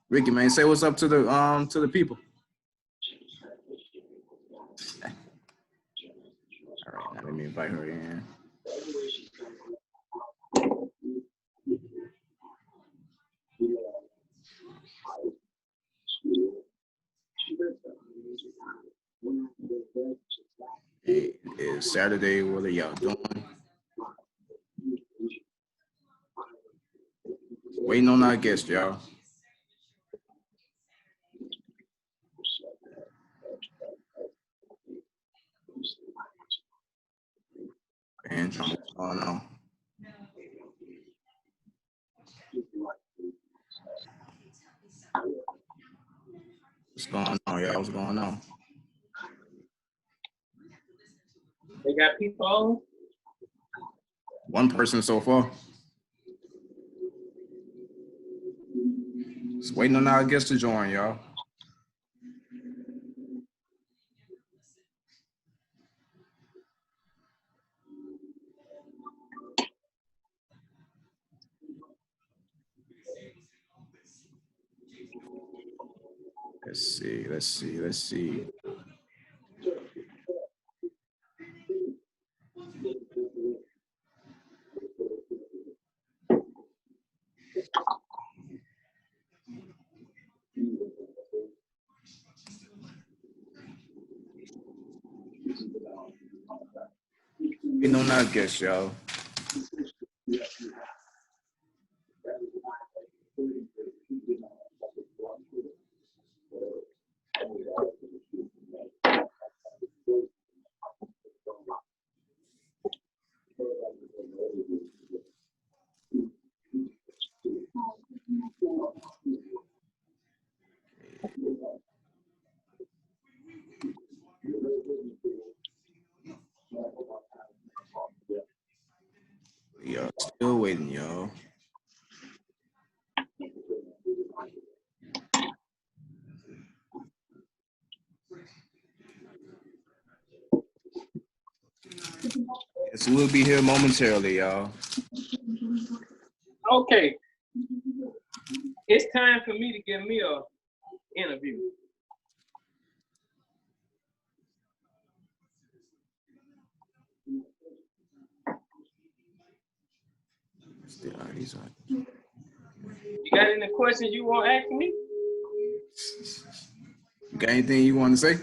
Ricky, man, say what's up to the people. All right, now let me invite her in. It is Saturday. What are y'all doing? Waiting on our guest, y'all. And what's going on? What's going on, y'all? What's going on? They got people on? One person so far. Just waiting on our guest to join, y'all. Let's see. Waiting on our guest, y'all. Y'all still waiting, y'all. Yes, we'll be here momentarily, y'all. Okay. It's time for me to give me a interview. You got any questions you want to ask me? You got anything you want to say?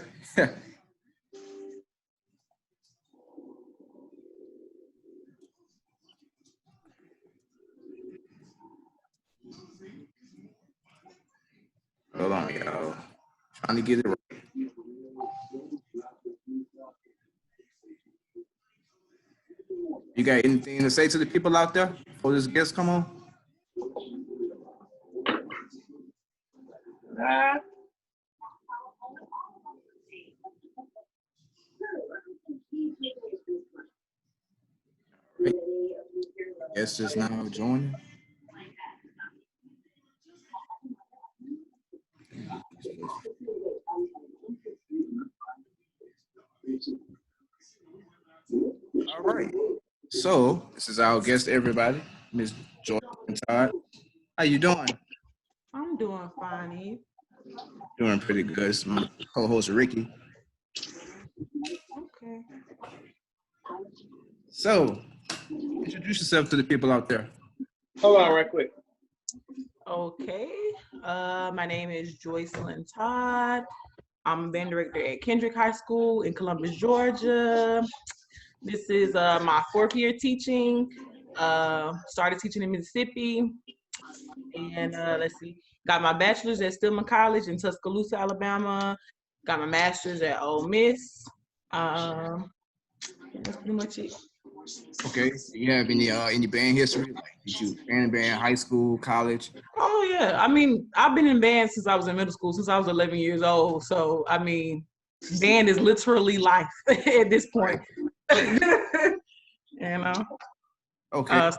Hold on, y'all. Trying to get it right. You got anything to say to the people out there before this guest come on? Nah. Guest is now joining. All right. So this is our guest, everybody, Miss Joycelyn Todd. How you doing? I'm doing fine, Eve. Doing pretty good. It's my co-host Ricky. Okay. So introduce yourself to the people out there. Hold on right quick. Okay. My name is Joycelyn Todd. I'm a band director at Kendrick High School in Columbus, Georgia. This is my 4th year teaching. Started teaching in Mississippi. And let's see, got my bachelor's at Stillman College in Tuscaloosa, Alabama. Got my master's at Ole Miss. That's pretty much it. Okay. Do you have any band history? Like, did you band high school, college? Oh yeah, I mean, I've been in band since I was in middle school, since I was 11 years old. So I mean, band is literally life at this point. You know. Okay.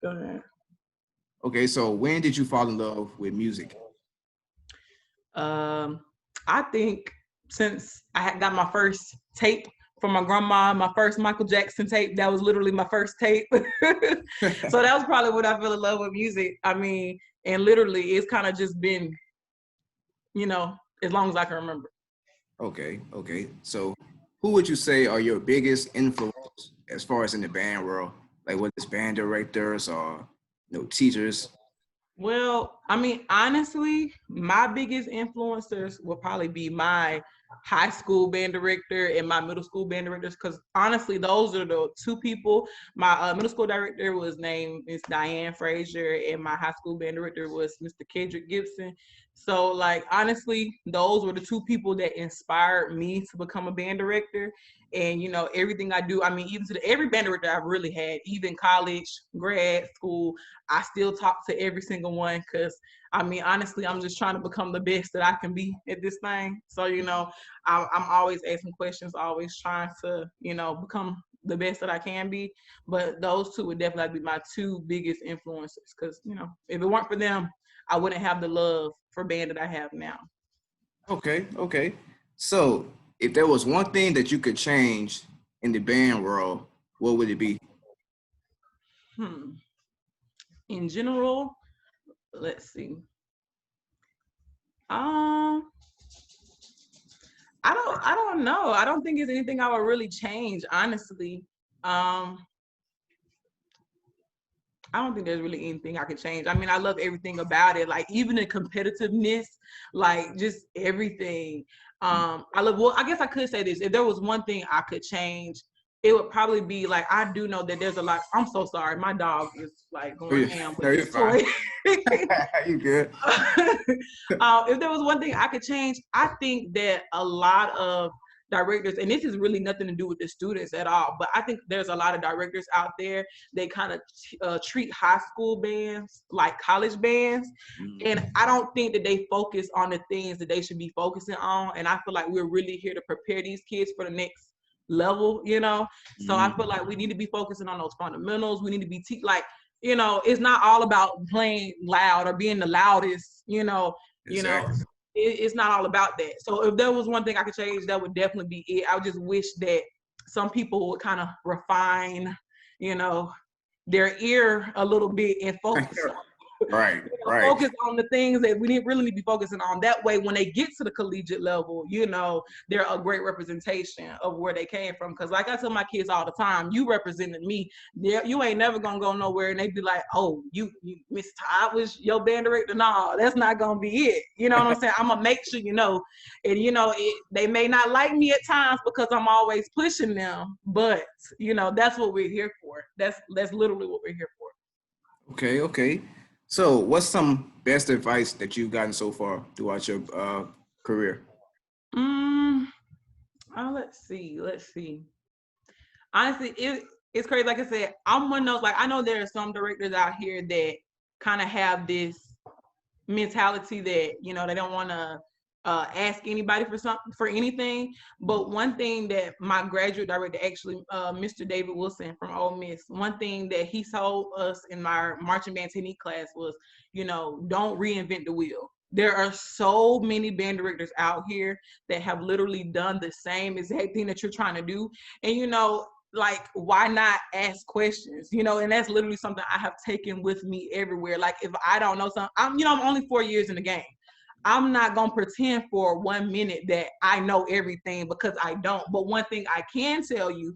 Go ahead. Okay. So when did you fall in love with music? I think since I had got my first tape from my grandma, my first Michael Jackson tape, that was literally my first tape. So that was probably when I fell in love with music. I mean, and literally it's kind of just been as long as I can remember. Okay. So who would you say are your biggest influence as far as in the band world? Like whether it's band directors or teachers? Well, I mean, honestly, my biggest influencers will probably be my high school band director and my middle school band directors, because honestly, those are the two people. My middle school director was named Miss Diane Frazier, and my high school band director was Mr. Kendrick Gibson. So, like, honestly, those were the two people that inspired me to become a band director. And everything I do, I mean, even to every band director I've really had, even college, grad school, I still talk to every single one, because I mean, honestly, I'm just trying to become the best that I can be at this thing. So, I'm always asking questions, always trying to, become the best that I can be. But those two would definitely be my two biggest influences, because, if it weren't for them, I wouldn't have the love for band that I have now. Okay. So if there was one thing that you could change in the band world, what would it be? In general, let's see. I don't know. I don't think it's anything I would really change, honestly. I don't think there's really anything I could change. I mean, I love everything about it, like even the competitiveness, like just everything. Well, I guess I could say this. If there was one thing I could change, it would probably be like, I do know that there's a lot. I'm so sorry. My dog is like going ham with this toy. You good? If there was one thing I could change, I think that a lot of directors, and this is really nothing to do with the students at all, but I think there's a lot of directors out there, they kind of treat high school bands like college bands. And I don't think that they focus on the things that they should be focusing on. And I feel like we're really here to prepare these kids for the next level, So I feel like we need to be focusing on those fundamentals. We need to be it's not all about playing loud or being the loudest, Exactly. It's not all about that. So if there was one thing I could change, that would definitely be it. I just wish that some people would kind of refine, their ear a little bit and focus Right. focus on the things that we really need to be focusing on. That way, when they get to the collegiate level, they're a great representation of where they came from. Because like I tell my kids all the time, you represented me. You ain't never gonna go nowhere. And they be like, oh, you Miss Todd was your band director. No, that's not gonna be it. You know what I'm saying? I'm gonna make sure and they may not like me at times because I'm always pushing them, but that's what we're here for. That's literally what we're here for. Okay. So what's some best advice that you've gotten so far throughout your career? Let's see. Honestly, it's crazy. Like I said, I'm one of those, like, I know there are some directors out here that kind of have this mentality that, they don't want to ask anybody for anything. But one thing that my graduate director, actually, Mr. David Wilson from Ole Miss, one thing that he told us in my marching band technique class was, don't reinvent the wheel. There are so many band directors out here that have literally done the same exact thing that you're trying to do. And, like, why not ask questions? And that's literally something I have taken with me everywhere. Like, if I don't know something, I'm only 4 years in the game. I'm not going to pretend for 1 minute that I know everything, because I don't. But one thing I can tell you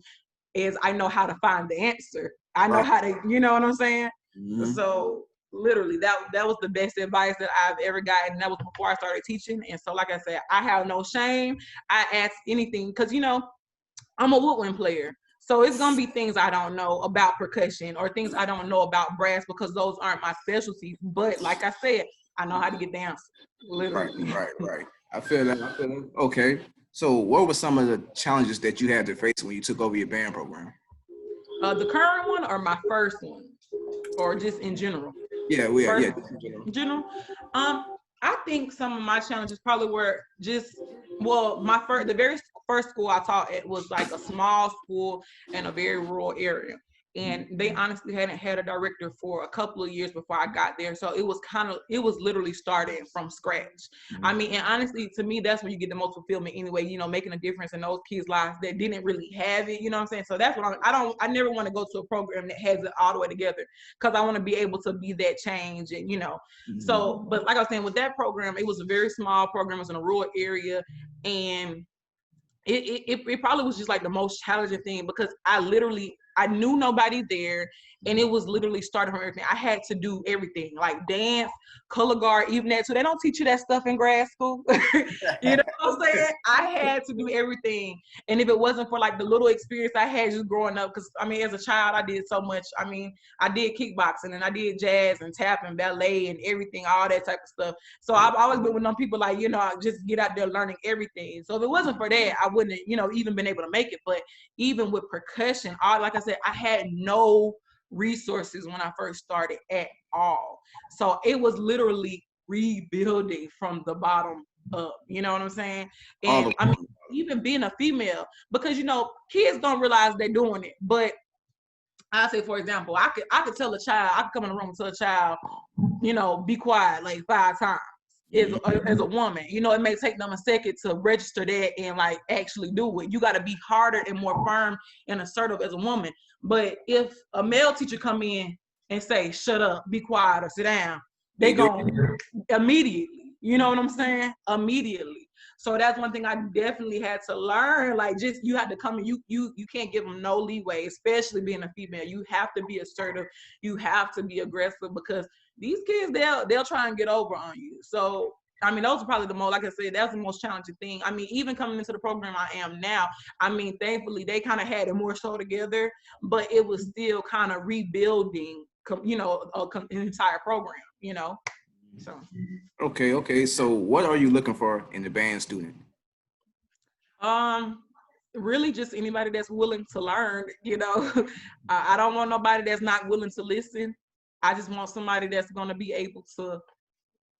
is I know how to find the answer. I know how to, you know what I'm saying? Mm-hmm. So literally that was the best advice that I've ever gotten. That was before I started teaching. And so, like I said, I have no shame. I ask anything because, I'm a woodwind player. So it's going to be things I don't know about percussion or things I don't know about brass, because those aren't my specialties. But like I said, I know how to get the answer. Literally. Right. I feel that. Okay. So what were some of the challenges that you had to face when you took over your band program? The current one or my first one? Or just in general? Yeah. In general. I think some of my challenges probably were just, the very first school I taught at was like a small school in a very rural area. And they honestly hadn't had a director for a couple of years before I got there. So it was literally starting from scratch. I mean, and honestly, to me, that's where you get the most fulfillment anyway, you know, making a difference in those kids' lives that didn't really have it, you know what I'm saying? So that's what I never want to go to a program that has it all the way together, because I want to be able to be that change and, you know. So, but like I was saying, with that program, it was a very small program. It was in a rural area, and it probably was just like the most challenging thing, because I knew nobody there, and it was literally starting from everything. I had to do everything, like dance, color guard, even that. So they don't teach you that stuff in grad school. You know what I'm saying? I had to do everything. And if it wasn't for like the little experience I had just growing up, because I mean, as a child, I did so much. I mean, I did kickboxing and I did jazz and tap and ballet and everything, all that type of stuff. So I've always been with them people like, you know, just get out there learning everything. So if it wasn't for that, I wouldn't, you know, even been able to make it. But even with percussion, like I said, I had no resources when I first started at all. So it was literally rebuilding from the bottom up, you know what I'm saying? And I mean, even being a female, because, you know, kids don't realize they're doing it. But I say, for example, I could tell a child, I could come in the room and tell a child, you know, be quiet like 5 times. As a woman, you know, it may take them a second to register that and like actually do it. You got to be harder and more firm and assertive as a woman. But if a male teacher come in and say, shut up, be quiet, or sit down, they go immediately. You know what I'm saying? Immediately. So that's one thing I definitely had to learn. Like, just, you have to come and you can't give them no leeway, especially being a female. You have to be assertive. You have to be aggressive, because these kids, they'll try and get over on you. So, I mean, those are probably the most, like I said, that's the most challenging thing. I mean, even coming into the program I am now, I mean, thankfully, they kind of had it more so together, but it was still kind of rebuilding, you know, an entire program, you know? So. Okay. So what are you looking for in the band student? Really just anybody that's willing to learn, you know. I don't want nobody that's not willing to listen. I just want somebody that's going to be able to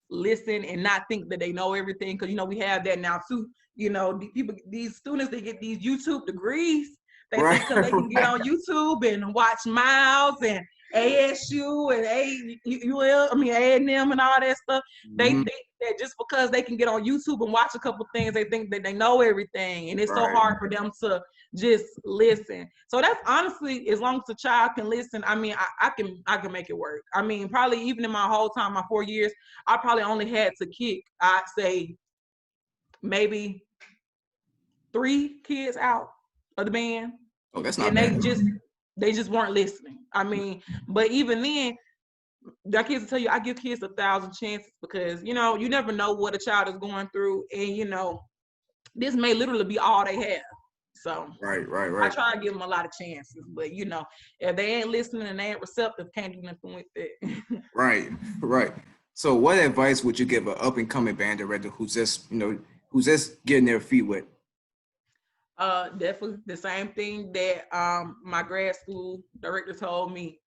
listen and not think that they know everything, because, you know, we have that now too. You know, these students, they get these YouTube degrees. They think because they can get on YouTube and watch Miles and ASU and A&M and all that stuff. They think that just because they can get on YouTube and watch a couple things, they think that they know everything, and it's so hard for them to just listen. So that's honestly, as long as the child can listen, I mean, I can make it work. I mean, probably even in my whole time, my 4 years, I probably only had to kick, I'd say, maybe 3 kids out of the band. Oh, that's not and bad. they just weren't listening. I mean, but even then, the kids will tell you, I give kids 1,000 chances, because, you know, you never know what a child is going through, and, you know, this may literally be all they have. So Right. I try to give them a lot of chances, but, you know, if they ain't listening and they ain't receptive, can't do nothing with it. Right. So what advice would you give an up and coming band director who's just getting their feet wet? Definitely the same thing that my grad school director told me.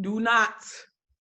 Do not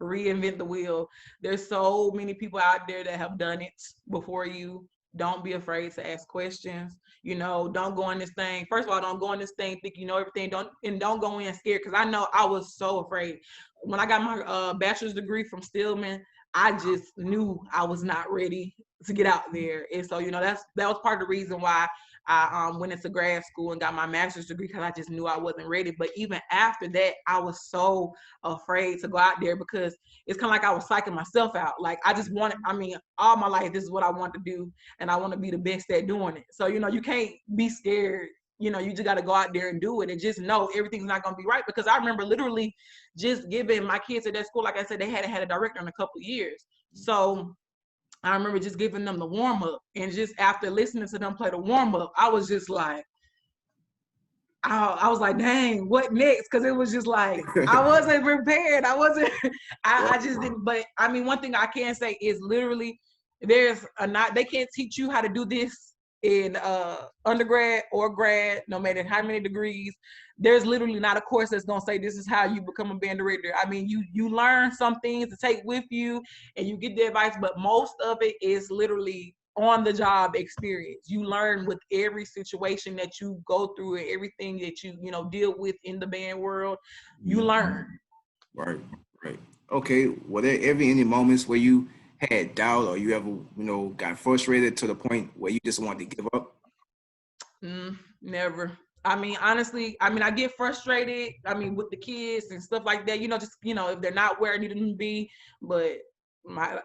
reinvent the wheel. There's so many people out there that have done it before you. Don't be afraid to ask questions. You know, don't go in this thing. First of all, don't go in this thing thinking you know everything. Don't go in scared, because I know I was so afraid. When I got my bachelor's degree from Stillman, I just knew I was not ready to get out there. And so, you know, that was part of the reason why I went into grad school and got my master's degree, because I just knew I wasn't ready. But even after that, I was so afraid to go out there, because it's kind of like I was psyching myself out. Like, I just wanted, I mean, all my life, this is what I want to do, and I want to be the best at doing it. So, you know, you can't be scared. You know, you just got to go out there and do it, and just know everything's not going to be right. Because I remember literally just giving my kids at that school, like I said, they hadn't had a director in a couple of years. So I remember just giving them the warm up, and just after listening to them play the warm up, I was just like, I was like, dang, what next? Because it was just like, I wasn't prepared. I just didn't. But I mean, one thing I can say is literally, they can't teach you how to do this in undergrad or grad, no matter how many degrees. There's literally not a course that's gonna say this is how you become a band director. I mean, you learn some things to take with you and you get the advice, but most of it is literally on the job experience. You learn with every situation that you go through and everything that you deal with in the band world. You learn. Right. Okay. Were there ever any moments where you had doubt, or you ever got frustrated to the point where you just wanted to give up? Never. I mean, honestly, I get frustrated. With the kids and stuff like that. If they're not where I need them to be. But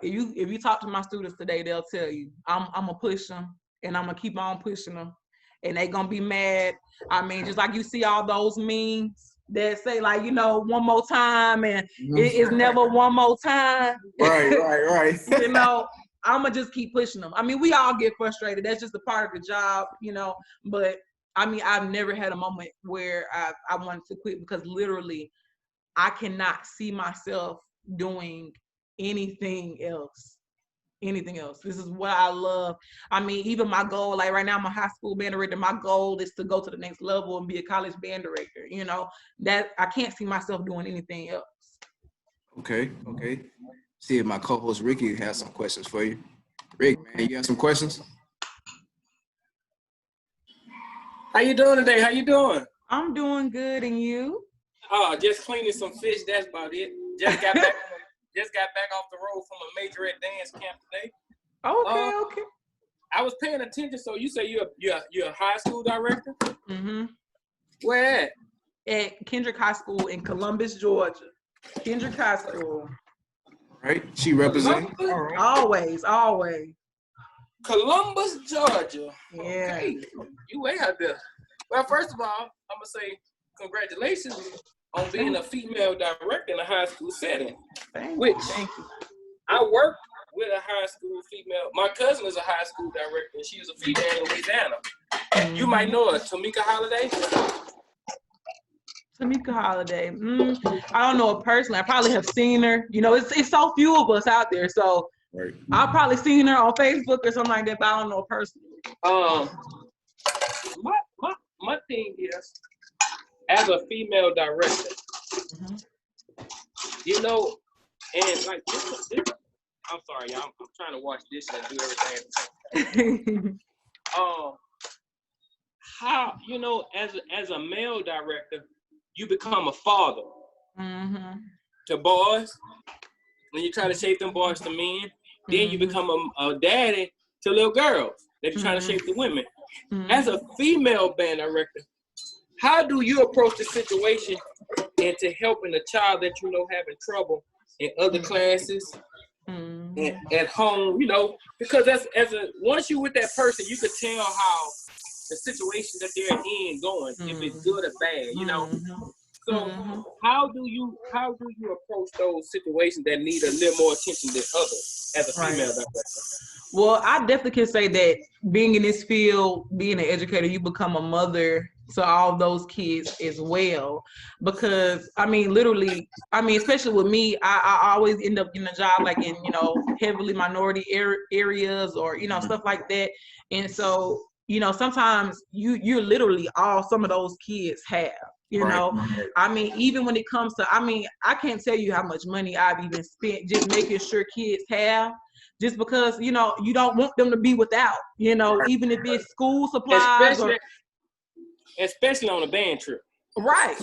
if you talk to my students today, they'll tell you I'm gonna push them, and I'm gonna keep on pushing them, and they gonna be mad. Just like you see all those memes that say like one more time, and it is never one more time. Right. I'm gonna just keep pushing them. We all get frustrated. That's just a part of the job, But I've never had a moment where I wanted to quit, because literally I cannot see myself doing anything else. This is what I love. Even my goal, like right now I'm a high school band director. My goal is to go to the next level and be a college band director. That I can't see myself doing anything else. Okay. See if my co-host Ricky has some questions for you. Rick, man, you have some questions? How you doing today? How you doing? I'm doing good, and you? Oh, just cleaning some fish. That's about it. Just got back. Just got back off the road from a majorette dance camp today. Okay. I was paying attention. So you say you're a high school director? Mm-hmm. Where at? At Kendrick High School in Columbus, Georgia. Kendrick High School. Right. She represents. Always. Columbus, Georgia. Yeah. Okay. You way out there. Well, first of all, I'm gonna say congratulations on being a female director in a high school setting. Thank you. I work with a high school female. My cousin is a high school director, and she is a female in Louisiana. Mm-hmm. You might know her, Tamika Holiday. Tamika Holiday. I don't know her personally. I probably have seen her. It's so few of us out there, so right. I've probably seen her on Facebook or something like that, but I don't know her personally. My thing is, as a female director, and like this, I'm sorry, y'all. I'm trying to wash dishes and do everything at the same time. How as a male director, you become a father to boys, and you try to shape them boys to men. Then you become a daddy to little girls that you're trying to shape the women. As a female band director, how do you approach the situation into helping a child that having trouble in other classes and at home? Because once you with that person, you could tell how the situation that they're in going, if it's good or bad, So how do you approach those situations that need a little more attention than others as a female director? Well, I definitely can say that being in this field, being an educator, you become a mother to all those kids as well. Because literally, especially with me, I always end up in a job like in heavily minority areas or stuff like that. And so sometimes you're literally all some of those kids have. Even when it comes to, I can't tell you how much money I've even spent just making sure kids have, just because, you don't want them to be without, even if it's school supplies especially on a band trip. Right.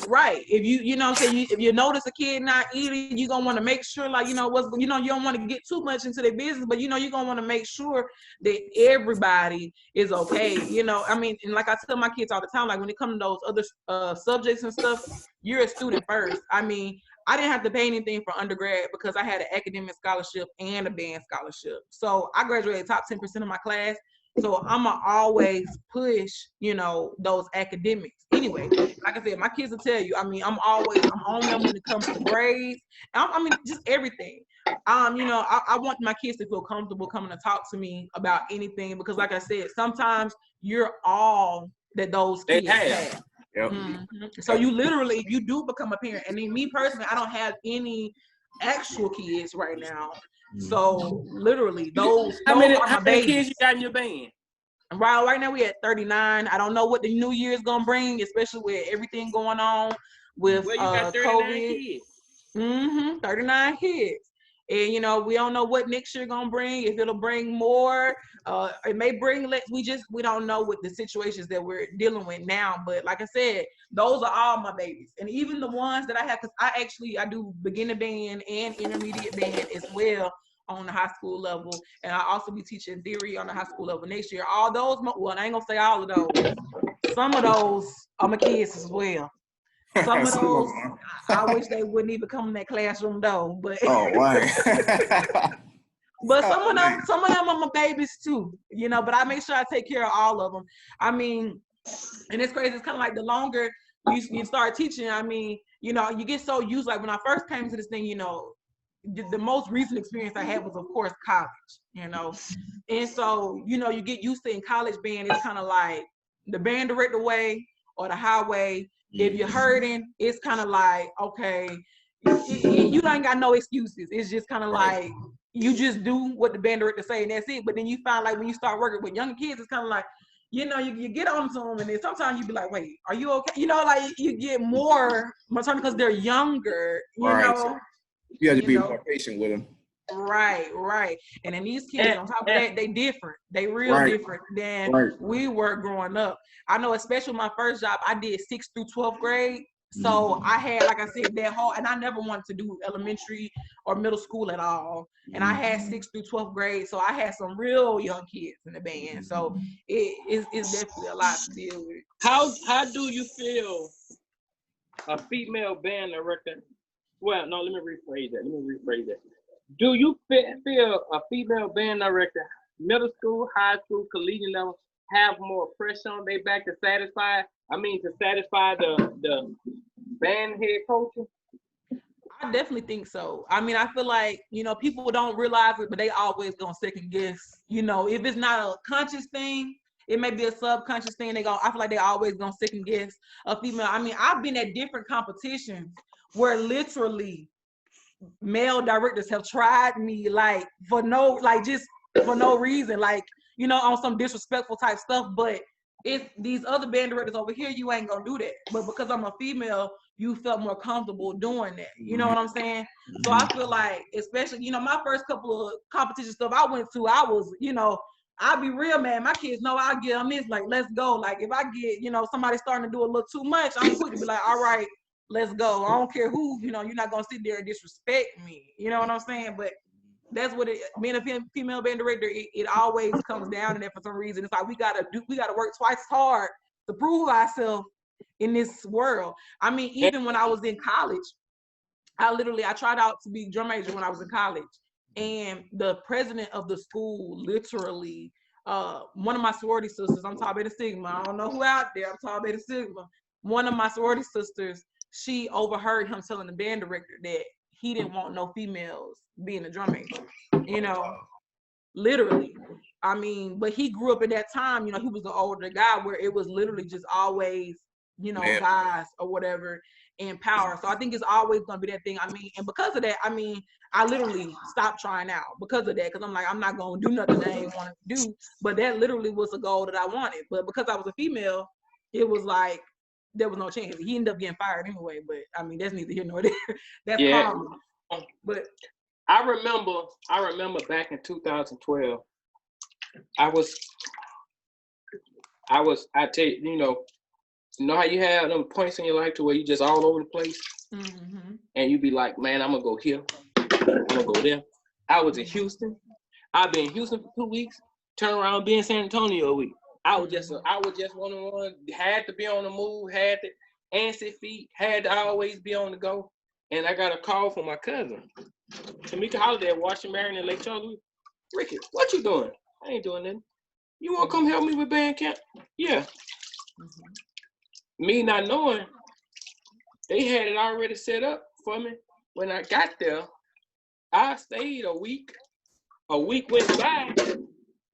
If if you notice a kid not eating, you're gonna want to make sure, like, you don't want to get too much into their business, but you're gonna want to make sure that everybody is okay. And like I tell my kids all the time, like when it comes to those other subjects and stuff, you're a student first. I didn't have to pay anything for undergrad because I had an academic scholarship and a band scholarship. So I graduated top 10% of my class. So I'ma always push, those academics. Anyway, like I said, my kids will tell you, I'm on them when it comes to grades. Just everything. I want my kids to feel comfortable coming to talk to me about anything, because like I said, sometimes you're all that those kids have. Yep. So you do become a parent. And then me personally, I don't have any actual kids right now. So literally, those how many babies. Kids you got in your band? Right now we at 39. I don't know what the new year is gonna bring, especially with everything going on with you got 39 COVID. kids. 39 kids. And we don't know what next year gonna bring. If it'll bring more, it may bring less. We don't know what the situations that we're dealing with now. But like I said, those are all my babies, and even the ones that I have, because I do beginner band and intermediate band as well on the high school level, and I also be teaching theory on the high school level next year. All those, well, I ain't gonna say all of those. Some of those are my kids as well. Some of those, I wish they wouldn't even come in that classroom though. But oh, wow. but some of them are my babies too. But I make sure I take care of all of them. I mean, and it's crazy. It's kind of like the longer you start teaching. I mean, you get so used. Like when I first came to this thing, the most recent experience I had was, of course, college. And so you get used to in college band. It's kind of like the band director way or the highway. If you're hurting, it's kind of like, okay, you ain't got no excuses. It's just kind of like you just do what the band director say and that's it. But then you find like when you start working with younger kids, it's kind of like, you get on to them and then sometimes you be like, wait, are you okay? Like you get more maternal because they're younger, So you have to be more patient with them. Right. And then these kids, on top of that, they different. They real different than we were growing up. I know, especially my first job, I did 6th through 12th grade. So I had, like I said, that whole, and I never wanted to do elementary or middle school at all. And I had 6th through 12th grade. So I had some real young kids in the band. So it's definitely a lot to deal with. How do you feel a female band director? Well, no, let me rephrase that. Do you feel a female band director, middle school, high school, collegiate level, have more pressure on their back to satisfy the band head coach? I definitely think so. I mean, I feel like, people don't realize it, but they always gonna second guess. If it's not a conscious thing, it may be a subconscious thing. I feel like they always gonna second guess a female. I mean, I've been at different competitions where literally male directors have tried me for no reason, on some disrespectful type stuff. But it's these other band directors over here, you ain't gonna do that. But because I'm a female, you felt more comfortable doing that. You know what I'm saying? So I feel like, especially, my first couple of competition stuff I went to, I was, I'll be real, man. My kids know I'll get them. It's like, let's go. Like if I get, somebody starting to do a little too much, I'm quick to be like, all right, let's go. I don't care who, you're not gonna sit there and disrespect me. You know what I'm saying? But that's what being a female band director, it always comes down to that for some reason. It's like we gotta work twice as hard to prove ourselves in this world. I mean, even when I was in college, I tried out to be drum major when I was in college. And the president of the school literally, one of my sorority sisters, I'm Tau Beta Sigma. I don't know who out there, I'm Tau Beta Sigma. One of my sorority sisters, she overheard him telling the band director that he didn't want no females being a drum major, literally. I mean, but he grew up in that time, he was an older guy where it was literally just always, guys or whatever in power. So I think it's always gonna be that thing. I mean, and because of that, I literally stopped trying out because of that. Cause I'm like, I'm not gonna do nothing I ain't want to do. But that literally was a goal that I wanted. But because I was a female, it was like, there was no chance. He ended up getting fired anyway, but I mean, that's neither here nor there. That's common. But I remember back in 2012, I tell you, you know how you have them points in your life to where you just all over the place? And you be like, man, I'm gonna go here, I'm gonna go there. I was in Houston. I've been in Houston for 2 weeks, turn around and be in San Antonio a week. I was just one-on-one, had to be on the move, had to answer feet, had to always be on the go. And I got a call from my cousin, Tamika Holiday at Washington, Marion, and Lake Charles. Ricky, what you doing? I ain't doing nothing. You want to come help me with band camp? Yeah. Me not knowing, they had it already set up for me. When I got there, I stayed a week. A week went by.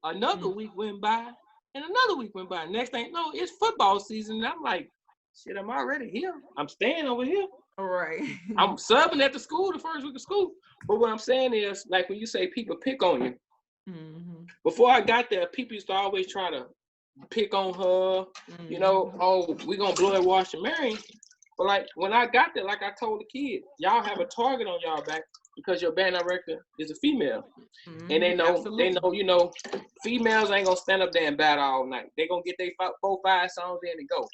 Another week went by. And another week went by. Next thing, no, it's football season. And I'm like, shit, I'm already here. I'm staying over here. All right. I'm subbing at the school the first week of school. But what I'm saying is, like when you say people pick on you, before I got there, people used to always try to pick on her, oh, we're going to blow at Washington Marion. But like when I got there, like I told the kids, y'all have a target on y'all back. because your band director is a female. And they know, females ain't gonna stand up there and battle all night. They gonna get their 4-5 songs in and go.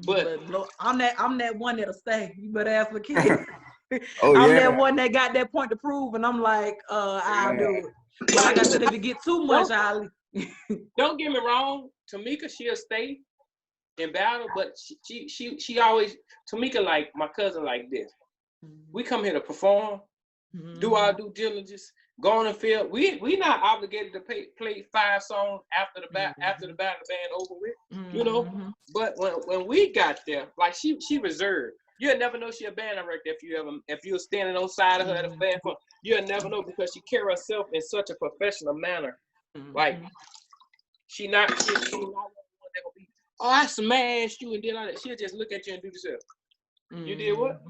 But I'm that one that'll stay. You better ask the kid. Oh, I'm yeah. that one that got that point to prove, and I'm like, I'll do it. But like I said, if it get too much, I'll. Don't get me wrong, Tamika, she'll stay in battle, but she always, Tamika, like my cousin, like this. We come here to perform, do our due diligence, go on the field. We not obligated to play 5 songs after the battle band over with, But when we got there, like she reserved. You'll never know she a band director if you're standing on side of her at a fan fun. You'll never know because she carry herself in such a professional manner. Like she not one that will be, oh, I smashed you and did all that. She'll just look at you and do this. You did what?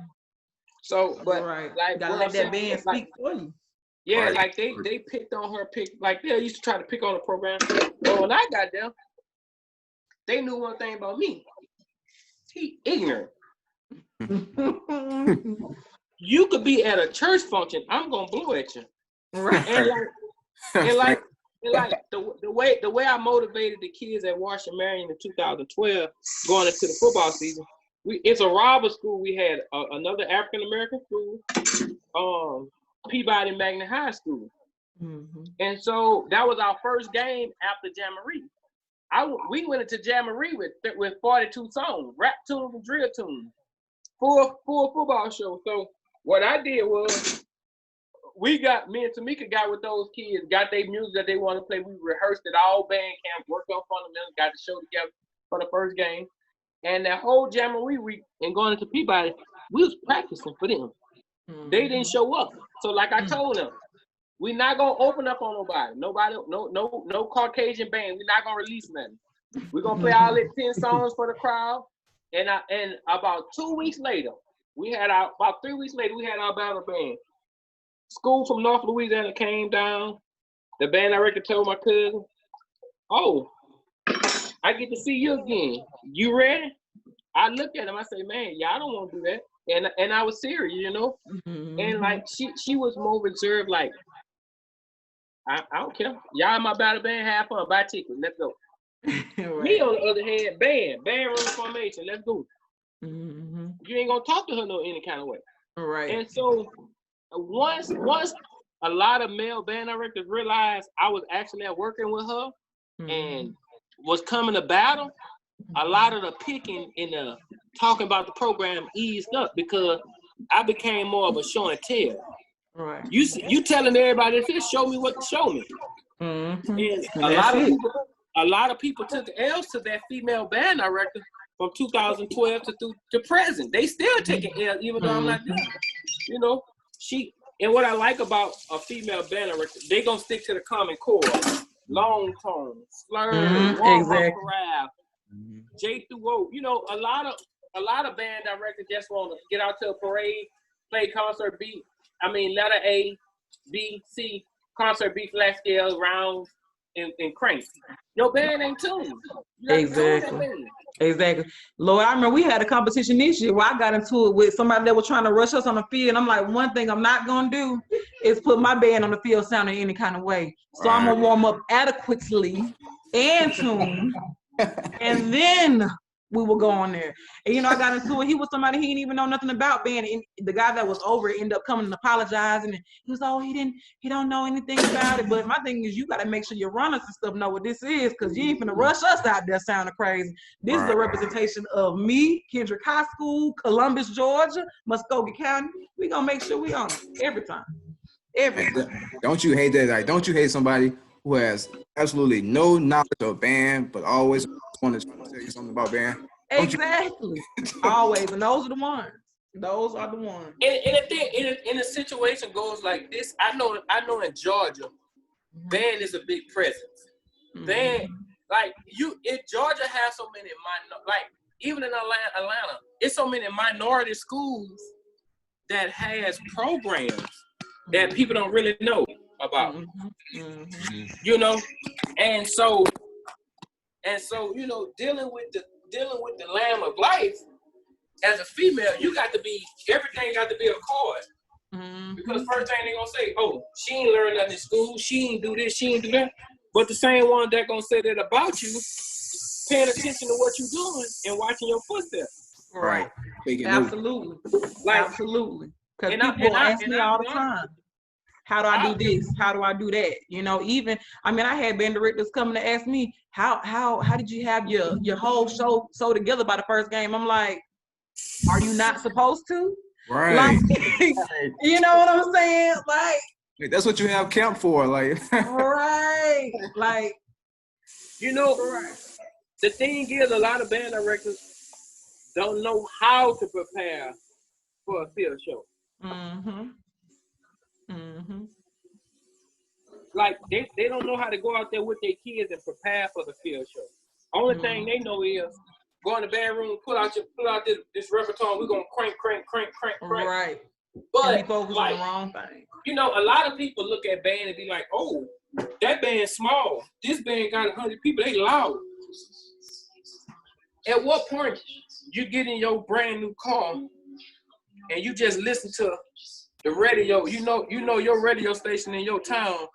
So, but like gotta let that band speak for you. Yeah, like they picked on her, like they used to try to pick on the program. But when I got there, they knew one thing about me. He ignorant. You could be at a church function, I'm gonna blow at you. Right. And like the way I motivated the kids at Washington Marion in 2012, going into the football season. It's a robber school. We had another African American school, Peabody Magnet High School, and so that was our first game after Jamboree. We went into Jamboree with 42 songs, rap tunes and drill tunes, full football show. So what I did was, me and Tamika got with those kids, got their music that they want to play. We rehearsed it all band camp, worked on fundamentals, got the show together for the first game. And that whole Jamboree week and going into Peabody, we was practicing for them. They didn't show up. So like I told them, we're not gonna open up on nobody. No Caucasian band. We're not gonna release nothing. We're gonna play all 10 songs for the crowd. And about 2 weeks later, about 3 weeks later, we had our battle band. School from North Louisiana came down. The band director told my cousin, "Oh, I get to see you again. You ready?" I looked at him. I said, "Man, y'all don't want to do that." And I was serious, And like she was more reserved. Like, I don't care. Y'all my battle band, have fun, buy tickets, let's go. Me on the other hand, band run formation, let's go. You ain't gonna talk to her any kind of way. Right. And so once a lot of male band directors realized I was actually working with her and was coming to battle, a lot of the picking and the talking about the program eased up because I became more of a show and tell. Right. You telling everybody this, show me what to show me. And a lot of people took L's to that female band director from 2012 to present. They still taking L even though I'm not there. And what I like about a female band director, they gonna stick to the common core. Long tones, slurs, exactly. J through O. A lot of band directors just want to get out to a parade, play concert B. Letter A, B, C, concert B flat scale, rounds, and crank. Your band ain't tuned. Exactly. Lord, I remember we had a competition this year where I got into it with somebody that was trying to rush us on the field. And I'm like, one thing I'm not gonna do is put my band on the field sounding any kind of way. So I'm gonna warm up adequately and tune, and then we will go on there. And I got into it. He was somebody he didn't even know nothing about band. And the guy that was over it ended up coming and apologizing. And he was, he don't know anything about it. But my thing is, you got to make sure your runners and stuff know what this is, because you ain't finna rush us out there sounding crazy. This is a representation of me, Kendrick High School, Columbus, Georgia, Muskogee County. We gonna make sure we on it every time. Every time. Don't you hate that? Like, don't you hate somebody who has absolutely no knowledge of band, but always want to tell you something about band? Exactly. Always. And those are the ones. Those are the ones. And the thing, in a situation goes like this, I know in Georgia, band is a big presence. Band, like Georgia has so many even in Atlanta, it's so many minority schools that has programs that people don't really know about. And so dealing with the lamb of life as a female, everything got to be a card. Because first thing they gonna say, oh, she ain't learned nothing in school, she ain't do this, she ain't do that. But the same one that gonna say that about you, paying attention to what you're doing and watching your footsteps. Right. Absolutely. Like, absolutely. Because people ask me all the time, how do I do this? How do I do that? You know, even, I mean, I had band directors coming to ask me, how did you have your whole show so together by the first game? I'm like, are you not supposed to? Right. Like, you know what I'm saying? Like, that's what you have camp for. Like, right. Like, you know, the thing is, a lot of band directors don't know how to prepare for a field show. Like, they don't know how to go out there with their kids and prepare for the field show. Only thing they know is go in the band room, pull out this repertoire. We're gonna crank. Right. But we focus on the wrong thing. You know, a lot of people look at band and be like, "Oh, that band's small. This band got 100 people. They loud." At what point you get in your brand new car and you just listen to the radio? You know your radio station in your town,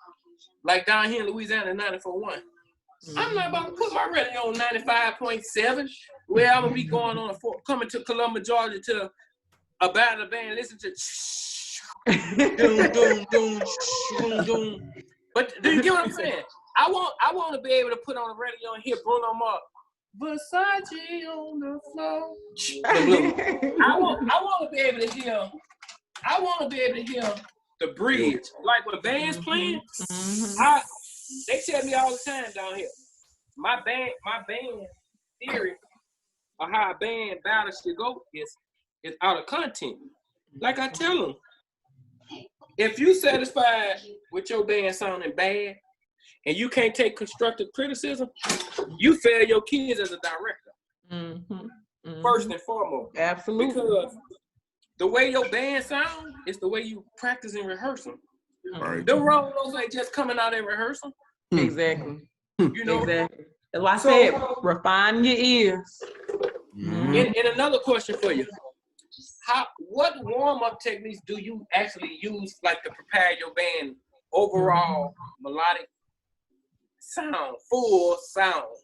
like down here in Louisiana, 94.1. I'm not about to put my radio on 95.7, where I'm gonna be going on coming to Columbus, Georgia, to a battle band, listen to doom, doom, doom, doom, doom. But do you get what I'm saying? I want to be able to put on the radio and hear Bruno Mars, Versace on the floor. I want to be able to hear. I want to be able to hear the bridge. Like when band's playing, they tell me all the time down here. My band theory of how a band battle should go is out of content. Like I tell them, if you satisfied with your band sounding bad and you can't take constructive criticism, you fail your kids as a director. First and foremost. Absolutely. Because the way your band sounds is the way you practice and rehearsal. Right. The roles ain't just coming out in rehearsal. Exactly. You know? Exactly. That's why I said, refine your ears. And another question for you. What warm-up techniques do you actually use, like, to prepare your band overall melodic sound, full sound?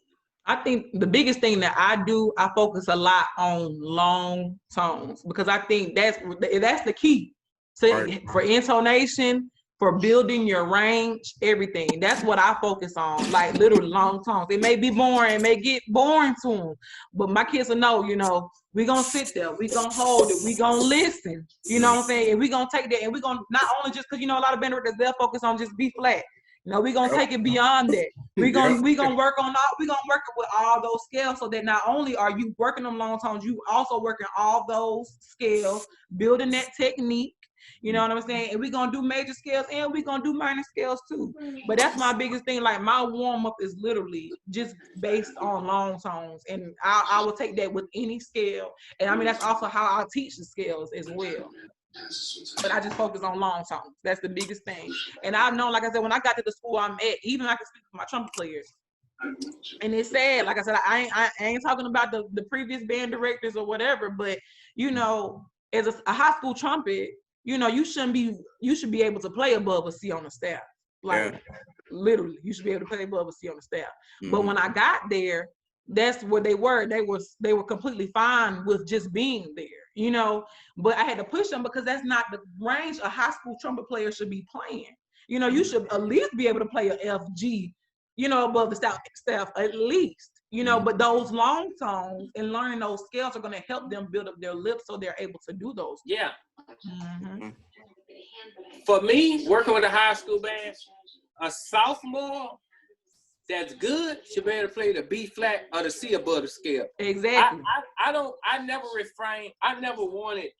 I think the biggest thing that I do, I focus a lot on long tones, because I think that's the key for intonation, for building your range, everything. That's what I focus on, like literally long tones. It may be boring, it may get boring to them, but my kids will know, you know, we're going to sit there, we're going to hold it, we're going to listen, you know what I'm saying? And we're going to take that, and we're going to, not only just because, you know, a lot of band directors, they'll focus on just B flat. You know, we're going to take it beyond that. We're going to work with all those scales, so that not only are you working them long tones, you also working all those scales, building that technique. You know what I'm saying? And we're going to do major scales and we're going to do minor scales too. But that's my biggest thing. Like, my warm-up is literally just based on long tones. And I will take that with any scale. And I mean, that's also how I teach the scales as well. But I just focus on long tones. That's the biggest thing. And I've known, like I said, when I got to the school I'm at, even I can speak for my trumpet players. And it's sad, like I said, I ain't talking about the previous band directors or whatever, but, you know, as a high school trumpet, you know, you should be able to play above a C on the staff. Like, literally, you should be able to play above a C on the staff. But when I got there, that's what they were. They were completely fine with just being there, you know. But I had to push them, because that's not the range a high school trumpet player should be playing. You know, you should at least be able to play a F, G, you know, above the staff at least. You know, but those long tones and learning those scales are going to help them build up their lips so they're able to do those. Yeah. For me, working with a high school band, a sophomore that's good should be able to play the B flat or the C above the scale. Exactly. I never wanted,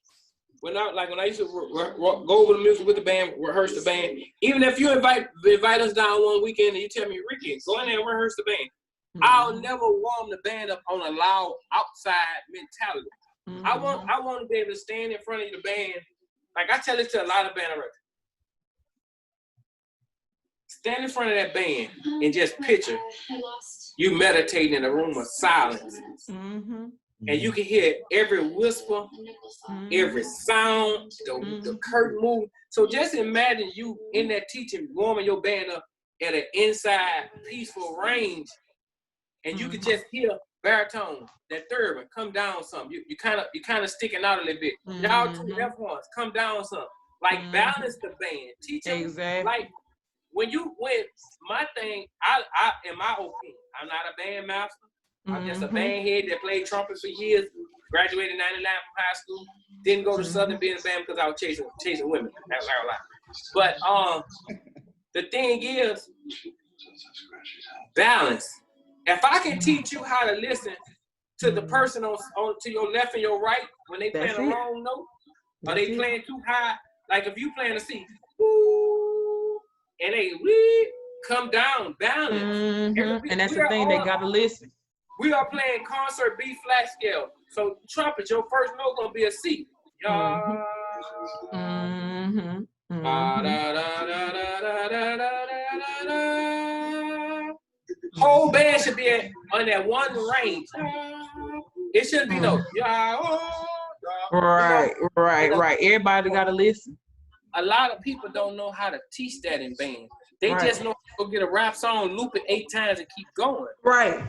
when I used to go over the music with the band, rehearse the band, even if you invite us down one weekend and you tell me, Ricky, go in there and rehearse the band. I'll never warm the band up on a loud outside mentality. I want to be able to stand in front of the band. Like, I tell this to a lot of band directors. Stand in front of that band and just picture you meditating in a room of silence. and you can hear every whisper, every sound, the curtain move. So just imagine you in that teaching, warming your band up at an inside peaceful range, and you can just hear baritone, that third one, come down some. You kind of sticking out a little bit. Y'all two left ones, come down some. Like balance the band. Teach them, exactly. like when my thing, I in my opinion, I'm not a band master. I'm just a band head that played trumpet for years. Graduated in '99 from high school. Didn't go to Southern being a band because I was chasing women. That was a lot. But the thing is, balance. If I can teach you how to listen to the person on to your left and your right when they playing the wrong note, or they playing too high, like if you playing a C, woo, and they come down, balance. And that's the thing, they gotta listen. We are playing concert B flat scale. So trumpet, your first note gonna be a C. Whole band should be on that one range. It shouldn't be no. Right. Everybody gotta listen. A lot of people don't know how to teach that in band. They just know how to get a rap song, loop it 8 times, and keep going. Right.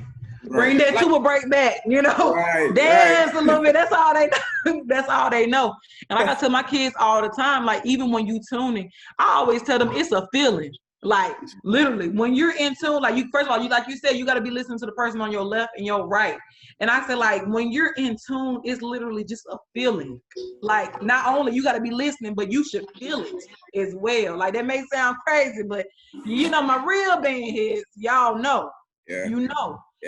Bring that to a break back, dance a little bit. That's all they know. That's all they know. And like I tell my kids all the time, like even when you tuning, I always tell them it's a feeling. Like literally, when you're in tune, like first of all, like you said, you got to be listening to the person on your left and your right. And I said, like when you're in tune, it's literally just a feeling. Like not only you got to be listening, but you should feel it as well. Like that may sound crazy, but my real band heads, y'all know. Yeah.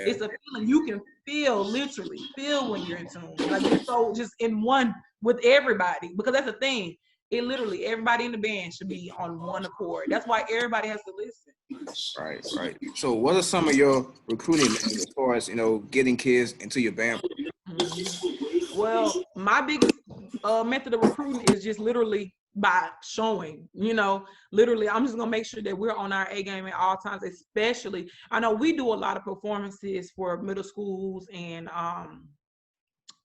It's a feeling you can literally feel when you're in tune. Like you're so just in one with everybody, because that's the thing. It literally, everybody in the band should be on one accord. That's why everybody has to listen. Right. So what are some of your recruiting methods as far as, getting kids into your band? Well, my biggest method of recruiting is just literally by showing, literally, I'm just gonna make sure that we're on our A game at all times, especially, I know we do a lot of performances for middle schools and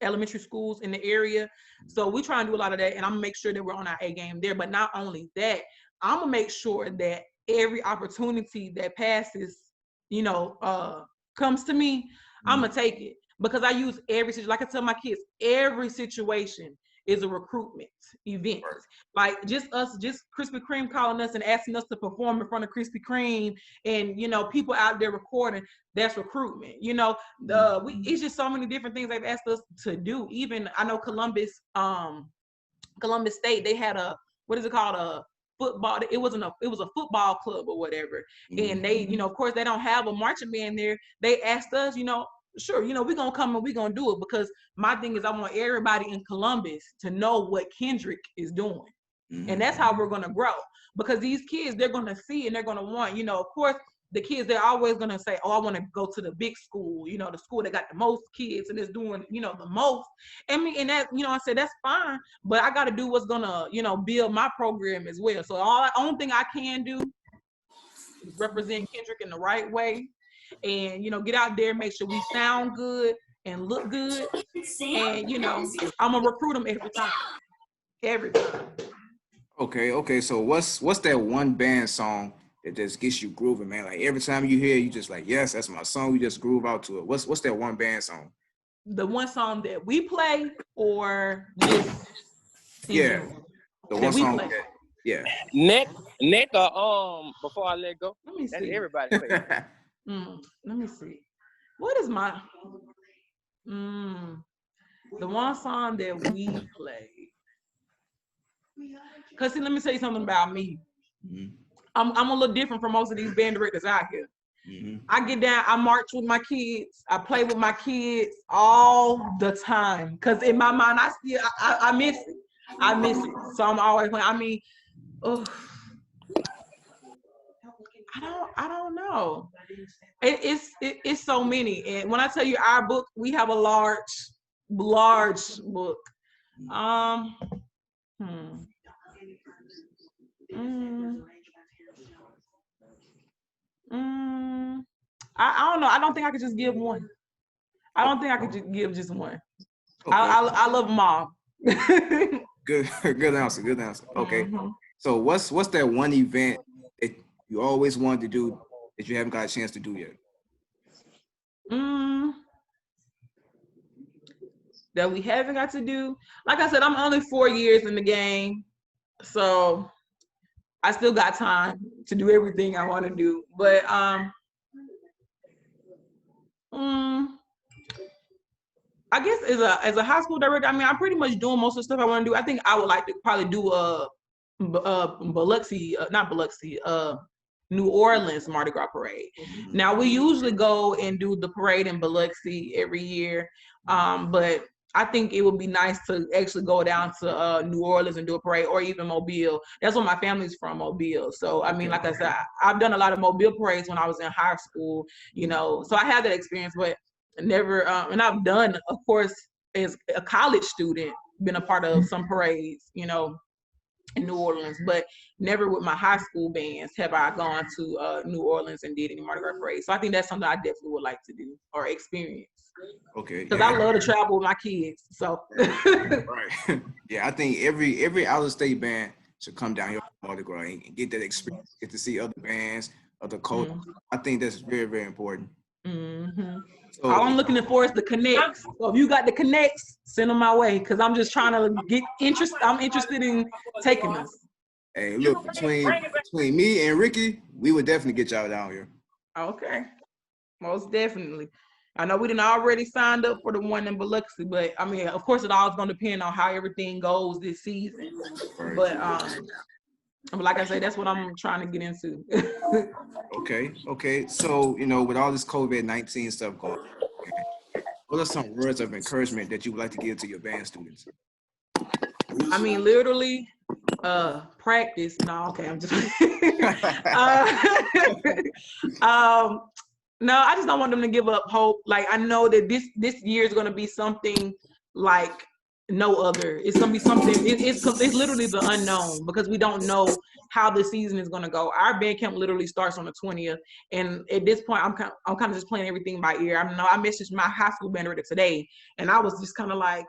elementary schools in the area. So we try and do a lot of that, and I'm gonna make sure that we're on our A game there. But not only that, I'm gonna make sure that every opportunity that passes, comes to me, I'm gonna take it, because I use every situation. Like I tell my kids, every situation is a recruitment event. Like just Krispy Kreme calling us and asking us to perform in front of Krispy Kreme, and people out there recording, that's recruitment. It's just so many different things they've asked us to do. Even I know Columbus State, they had a, what is it called, a football, it was a football club or whatever, and they, of course they don't have a marching band there. They asked us, sure, we're gonna come and we're gonna do it, because my thing is I want everybody in Columbus to know what Kendrick is doing. And that's how we're gonna grow, because these kids, they're gonna see and they're gonna want, of course, the kids, they're always gonna say, oh, I want to go to the big school, the school that got the most kids and is doing, the most. And that, I said, that's fine, but I got to do what's gonna, build my program as well. So only thing I can do is represent Kendrick in the right way, and get out there, make sure we sound good and look good, and I'm gonna recruit them every time. Okay. So what's that one band song that just gets you grooving, man? Like every time you hear it, you just like, yes, that's my song. You just groove out to it. What's that one band song? The one song that we play, or just the one song that, Nick, before I let go, let me that's see. everybody's favorite. Let me see. What is my the one song that we play? Because see, let me tell you something about me. I'm a little different from most of these band directors out here. I get down, I march with my kids, I play with my kids all the time. Because in my mind, I miss it. I miss it. So I'm always playing. I mean, I don't know. It's so many. And when I tell you our book, we have a large book. I don't know. I don't think I could just give one. I don't think I could give just one. Okay. I love them all. Good, good answer. Good answer. Okay. Mm-hmm. So what's that one event that you always wanted to do that you haven't got a chance to do yet? That we haven't got to do. Like I said, I'm only 4 years in the game, so I still got time to do everything I want to do. But I guess as a high school director, I mean, I'm pretty much doing most of the stuff I want to do. I think I would like to probably do New Orleans Mardi Gras parade. Now we usually go and do the parade in Biloxi every year, but I think it would be nice to actually go down to New Orleans and do a parade, or even Mobile. That's where my family's from, Mobile. So I mean, like I said, I've done a lot of Mobile parades when I was in high school, you know. So I had that experience, but never. And I've done, of course, as a college student, been a part of some parades, you know, in New Orleans, but never with my high school bands have I gone to New Orleans and did any Mardi Gras parades. So I think that's something I definitely would like to do or experience. Okay. Because I love to travel with my kids. So right. Yeah, I think every out of state band should come down here to Mardi Gras and get that experience, get to see other bands, other cultures. I think that's very, very important. So, all I'm looking for is the connects. So if you got the connects, send them my way, because I'm just trying to get interested. I'm interested in taking this. Hey, look, between me and Ricky, we would definitely get y'all down here. Okay, most definitely. I know we didn't already signed up for the one in Biloxi, but I mean, of course, it all is going to depend on how everything goes this season. Right. But like I say, that's what I'm trying to get into. Okay. So, you know, with all this COVID-19 stuff going on, what are some words of encouragement that you would like to give to your band students? I mean, literally, practice. No, okay, I'm just. No, I just don't want them to give up hope. Like, I know that this year is going to be something like no other. It's going to be something. It's literally the unknown, because we don't know how the season is going to go. Our band camp literally starts on the 20th, and at this point, I'm kind of just playing everything by ear. I messaged my high school band director today, and I was just kind of like,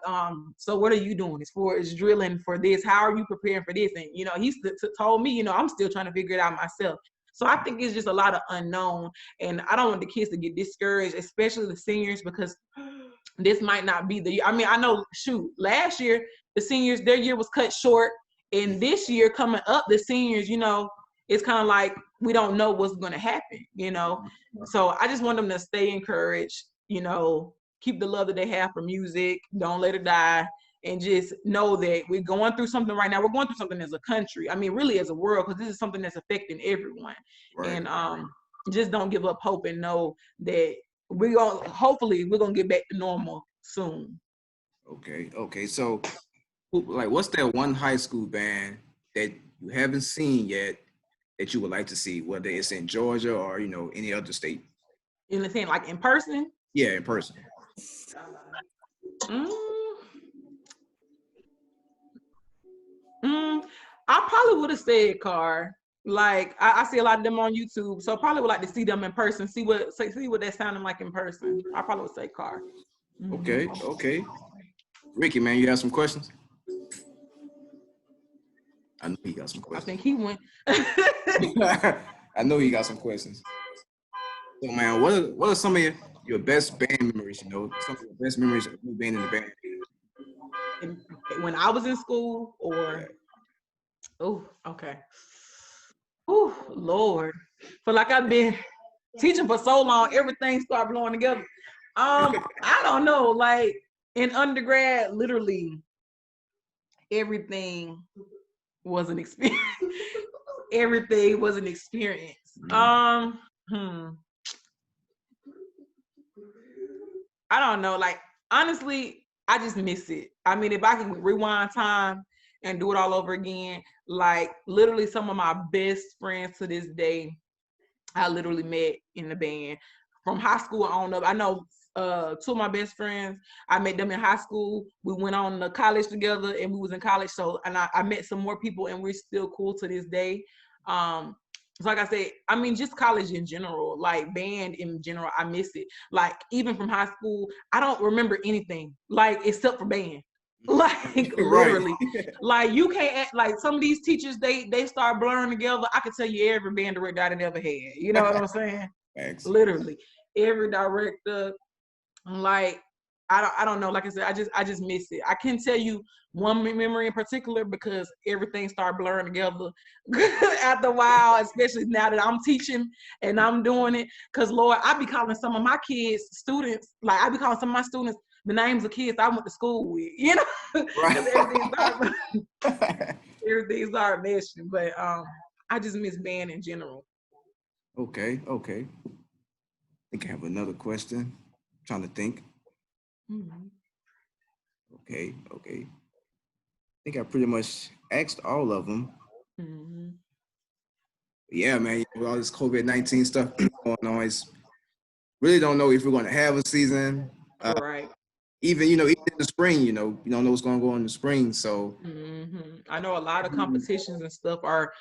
so what are you doing as far as drilling for this? How are you preparing for this? And you know, he told me, you know, I'm still trying to figure it out myself. So I think it's just a lot of unknown, and I don't want the kids to get discouraged, especially the seniors, because this might not be the year. I mean, I know, shoot, last year, the seniors, their year was cut short, and this year coming up, the seniors, you know, it's kind of like we don't know what's going to happen, you know. So I just want them to stay encouraged, you know, keep the love that they have for music, don't let it die, and just know that we're going through something right now. We're going through something as a country. I mean, really as a world, because this is something that's affecting everyone. Right. And just don't give up hope, and know that hopefully we're going to get back to normal soon. Okay. So, like, what's that one high school band that you haven't seen yet that you would like to see, whether it's in Georgia or, you know, any other state? You know, saying like in person? Yeah, in person. I probably would have said Car. Like I see a lot of them on YouTube, so I probably would like to see them in person, see what they're sounding like in person. I probably would say Car. Okay. Ricky, man, you have some questions? I know he got some questions. I think he went. I know he got some questions. So, man, what are some of your best band memories? You know, some of your best memories of you being in the band. When I was in school, or okay. Oh, Lord. But like I've been teaching for so long, everything started blowing together. I don't know, like in undergrad, literally everything was an experience. Everything was an experience. I don't know, like honestly, I just miss it. I mean, if I can rewind time and do it all over again, like literally some of my best friends to this day, I literally met in the band. From high school on up, I know two of my best friends, I met them in high school. We went on to college together, and we was in college. So, and I met some more people, and we're still cool to this day. So like I said, I mean, just college in general, like band in general, I miss it. Like even from high school, I don't remember anything, like except for band. Like literally, like you can't act, like some of these teachers, they start blurring together. I could tell you every band director I never had. You know what I'm saying? Thanks. Literally, every director. Like I don't know. Like I said, I just miss it. I can't tell you one memory in particular because everything started blurring together after a while, especially now that I'm teaching and I'm doing it. Cause Lord, I be calling some of my kids students, like I be calling some of my students the names of kids I went to school with, you know, because everything started meshing. But I just miss band in general. Okay. I think I have another question. I'm trying to think. Mm-hmm. Okay. I think I pretty much asked all of them. Mm-hmm. Yeah, man, with all this COVID-19 stuff going on, it's really don't know if we're going to have a season. Right. Even even in the spring, you don't know what's going to go on in the spring. So I know a lot of competitions and stuff are,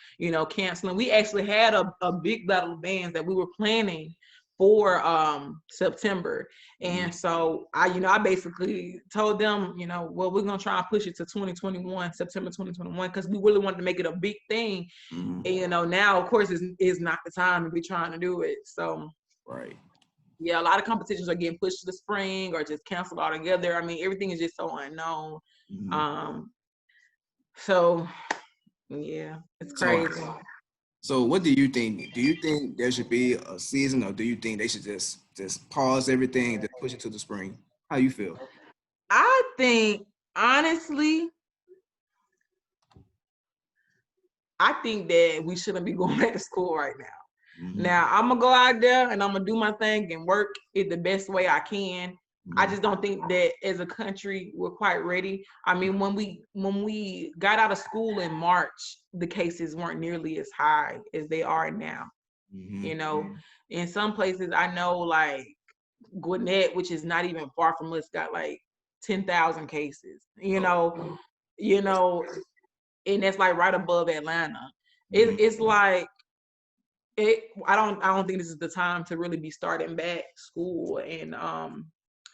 canceling. We actually had a big battle of bands that we were planning for September. And so I basically told them, well, we're gonna try and push it to 2021, September 2021, because we really wanted to make it a big thing. And now of course is not the time to be trying to do it. So right. Yeah, a lot of competitions are getting pushed to the spring or just canceled altogether. I mean, everything is just so unknown. So yeah, it's crazy. So what do you think? Do you think there should be a season, or do you think they should just pause everything and just push it to the spring? How you feel? I think, honestly, I think that we shouldn't be going back to school right now. Now, I'm going to go out there and I'm going to do my thing and work it the best way I can. I just don't think that as a country we're quite ready. I mean, when we got out of school in March, the cases weren't nearly as high as they are now. In some places I know, like Gwinnett, which is not even far from us, got like 10,000 cases. And that's like right above Atlanta. It's like I don't think this is the time to really be starting back school, and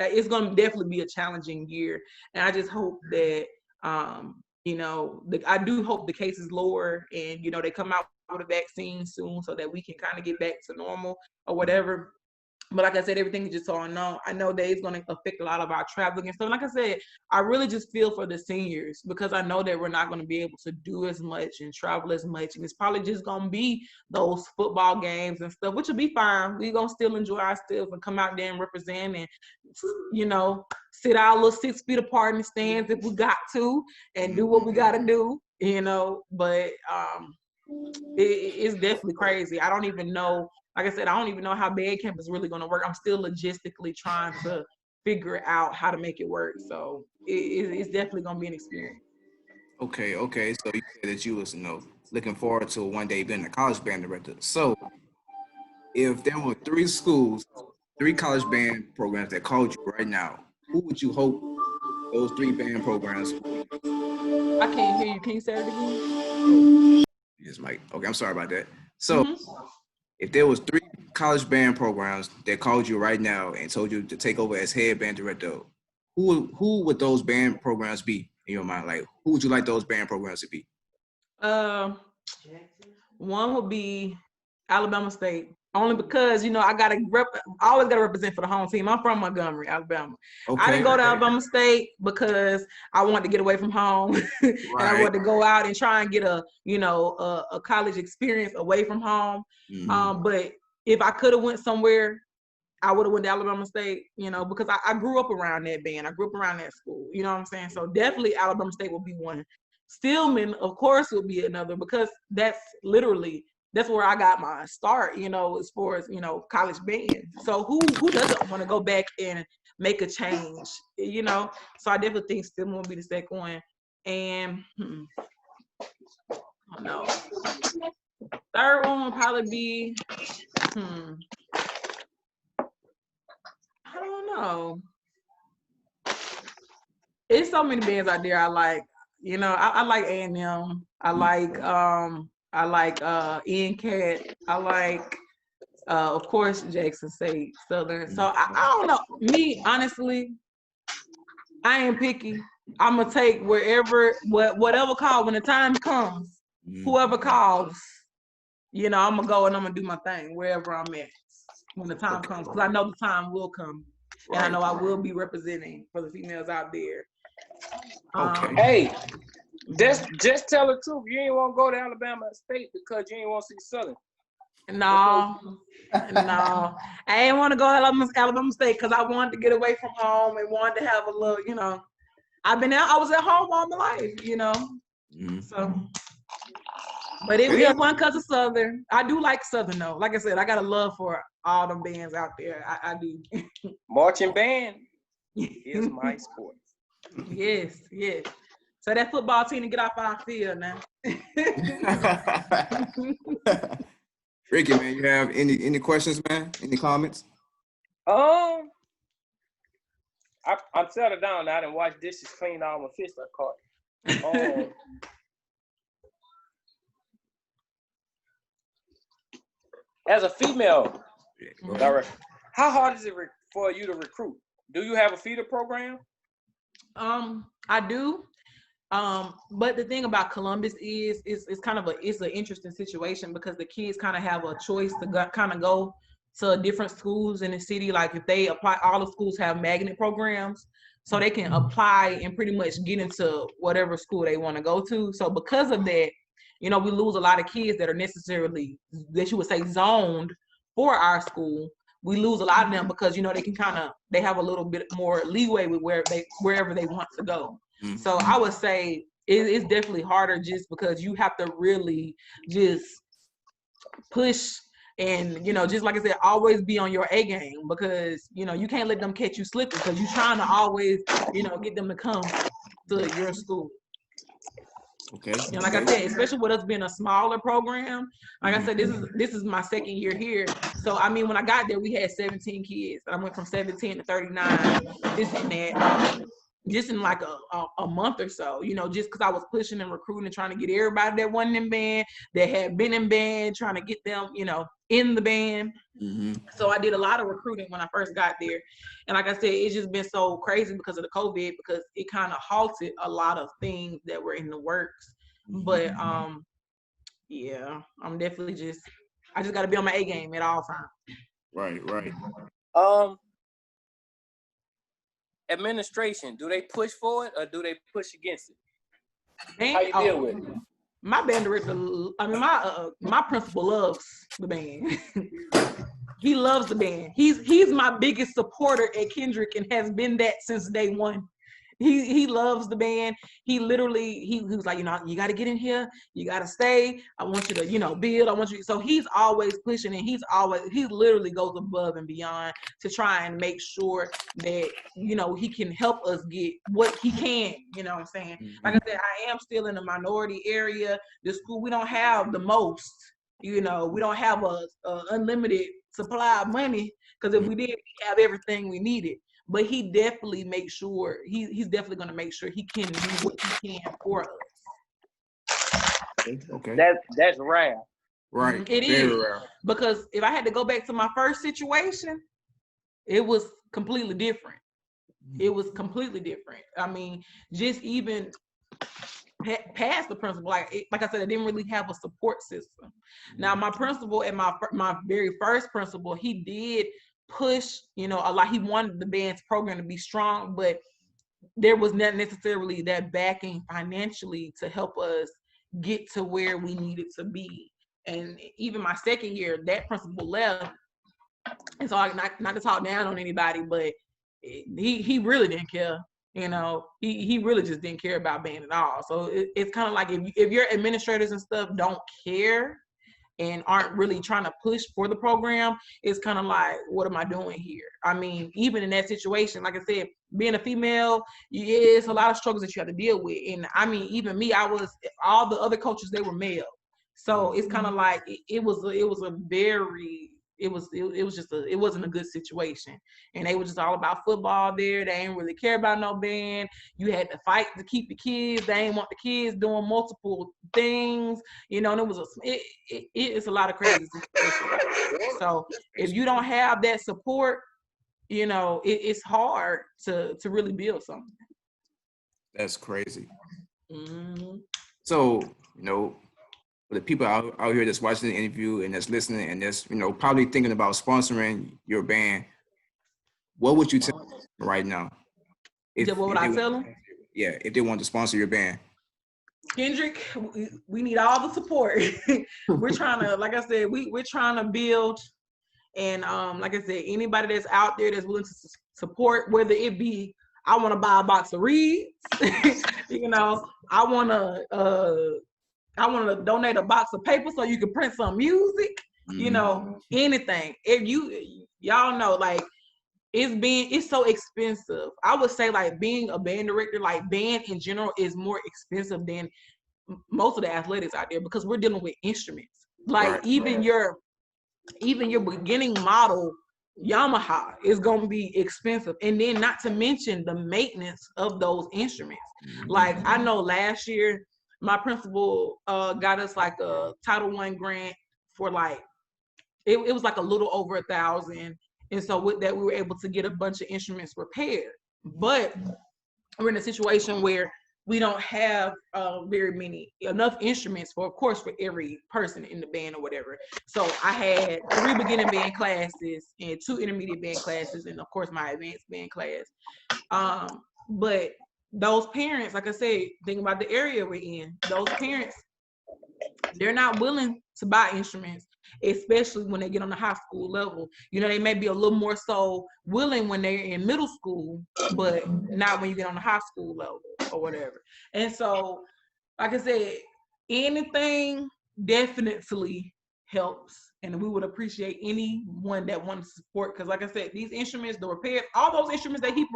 it's going to definitely be a challenging year. And I just hope that I do hope the cases lower, and they come out with a vaccine soon so that we can kind of get back to normal or whatever. But like I said, everything is just so unknown. I know that it's going to affect a lot of our traveling and stuff. Like I said, I really just feel for the seniors because I know that we're not going to be able to do as much and travel as much. And it's probably just going to be those football games and stuff, which will be fine. We're going to still enjoy our stuff and come out there and represent and, sit our little 6 feet apart in the stands if we got to and do what we got to do, But it's definitely crazy. I don't even know. Like I said, I don't even know how band camp is really going to work. I'm still logistically trying to figure out how to make it work. So it's definitely going to be an experience. Okay. So you said that you was, looking forward to one day being a college band director. So if there were 3 college band programs that called you right now, who would you hope those 3 band programs would be? I can't hear you. Can you say it again? Yes, Mike. Okay, I'm sorry about that. So if there was 3 college band programs that called you right now and told you to take over as head band director, who would those band programs be in your mind? Like, who would you like those band programs to be? One would be Alabama State, only because I always gotta represent for the home team. I'm from Montgomery, Alabama. Okay, I didn't go to Alabama State because I wanted to get away from home, and I wanted to go out and try and get a college experience away from home. But if I could have went somewhere, I would have went to Alabama State, because I grew up around that band. I grew up around that school. You know what I'm saying? So definitely Alabama State will be one. Stillman, of course, will be another because that's where I got my start, as far as, college band. So who doesn't want to go back and make a change, So I definitely think Stillman will be the second one. And no. Third one will probably be I don't know. It's so many bands out there I like. I like A&M. I like I like NCAT. I like, of course, Jackson State, Southern. So I don't know. Me, honestly, I ain't picky. I'm gonna take whatever call when the time comes. Whoever calls, I'm gonna go and I'm gonna do my thing wherever I'm at when the time comes, because I know the time will come, and I know I will be representing for the females out there. Hey, just tell the truth. You ain't want to go to Alabama State because you ain't want to see Southern. No, I ain't want to go to Alabama State because I wanted to get away from home and wanted to have a little, I was at home all my life, So, but it wasn't because of Southern. I do like Southern though. Like I said, I got a love for all the bands out there. I do. Marching band is my sport. Yes. So that football team to get off our field now. Ricky, man, you have any questions, man? Any comments? I'm settled down now. I didn't wash dishes, clean all my fish I caught. As a female director, how hard is it for you to recruit? Do you have a feeder program? I do. But the thing about Columbus is it's kind of it's an interesting situation because the kids kind of have a choice to kind of go to different schools in the city. Like if they apply, all the schools have magnet programs, so they can apply and pretty much get into whatever school they want to go to. So because of that, we lose a lot of kids that are necessarily, that you would say, zoned for our school. We lose a lot of them because they can they have a little bit more leeway with wherever they want to go. So I would say it's definitely harder just because you have to really just push and, just like I said, always be on your A game because, you can't let them catch you slipping because you're trying to always, get them to come to your school. Okay. Like I said, especially with us being a smaller program, like I said, this is my second year here. So I mean, when I got there, we had 17 kids. I went from 17 to 39. This and that. Just in like a month or so, just because I was pushing and recruiting and trying to get everybody that wasn't in band, that had been in band, trying to get them, in the band. So I did a lot of recruiting when I first got there. And like I said, it's just been so crazy because of the COVID, because it kind of halted a lot of things that were in the works. But yeah, I'm definitely I just got to be on my A game at all times. Right. Administration, do they push for it or do they push against it? How you deal with it? My band director, my principal loves the band. He loves the band. He's my biggest supporter at Kendrick and has been that since day one. He loves the band. He literally, he was like, you got to get in here. You got to stay. I want you to, build. I want you. So he's always pushing, and he literally goes above and beyond to try and make sure that, he can help us get what he can, you know what I'm saying? Like I said, I am still in the minority area. The school, we don't have the most, we don't have a unlimited supply of money, because if we did, we have everything we needed. But he definitely makes sure, he's definitely going to make sure he can do what he can for us. Okay. That's rare. Right. It Very is. rare. Because if I had to go back to my first situation, it was completely different. It was completely different. I mean, just even past the principal, like I said, I didn't really have a support system. Now, my principal and my very first principal, he did push, a lot. He wanted the band's program to be strong, but there was not necessarily that backing financially to help us get to where we needed to be. And even my second year, that principal left. And so not to talk down on anybody, but he really didn't care. He really just didn't care about band at all. So it's kind of like if your administrators and stuff don't care and aren't really trying to push for the program, it's kind of like, what am I doing here? I mean, even in that situation, like I said, being a female, it's a lot of struggles that you have to deal with. And I mean, even me, all the other coaches, they were male. So it's kind of like it was a very it wasn't a good situation. And they were just all about football there. They ain't really care about no band. You had to fight to keep the kids. They ain't want the kids doing multiple things, and it was it's a lot of crazy situations. So if you don't have that support, it's hard to really build something. That's crazy. Mm-hmm. So, for the people out here that's watching the interview and that's listening and that's, probably thinking about sponsoring your band, what would you tell them right now? What would I tell them? Yeah, if they want to sponsor your band. Kendrick, we need all the support. We're trying to, like I said, we're trying to build. And like I said, anybody that's out there that's willing to support, whether it be, I want to buy a box of reeds, I want to donate a box of paper so you can print some music, anything. If y'all know, like, it's so expensive. I would say, like, being a band director, like band in general, is more expensive than most of the athletics out there, because we're dealing with instruments. Like, even your beginning model Yamaha is going to be expensive. And then not to mention the maintenance of those instruments. Like, I know last year, my principal got us like a Title I grant for like, it was like a little over $1,000. And so with that, we were able to get a bunch of instruments repaired. But we're in a situation where we don't have enough instruments for every person in the band or whatever. So I had 3 beginning band classes and 2 intermediate band classes, and of course my advanced band class. But those parents, like I said, think about the area we're in. Those parents, they're not willing to buy instruments, especially when they get on the high school level. They may be a little more so willing when they're in middle school, but not when you get on the high school level or whatever. And so, like I said, anything definitely helps. And we would appreciate anyone that wants to support. Because like I said, these instruments, the repairs, all those instruments that get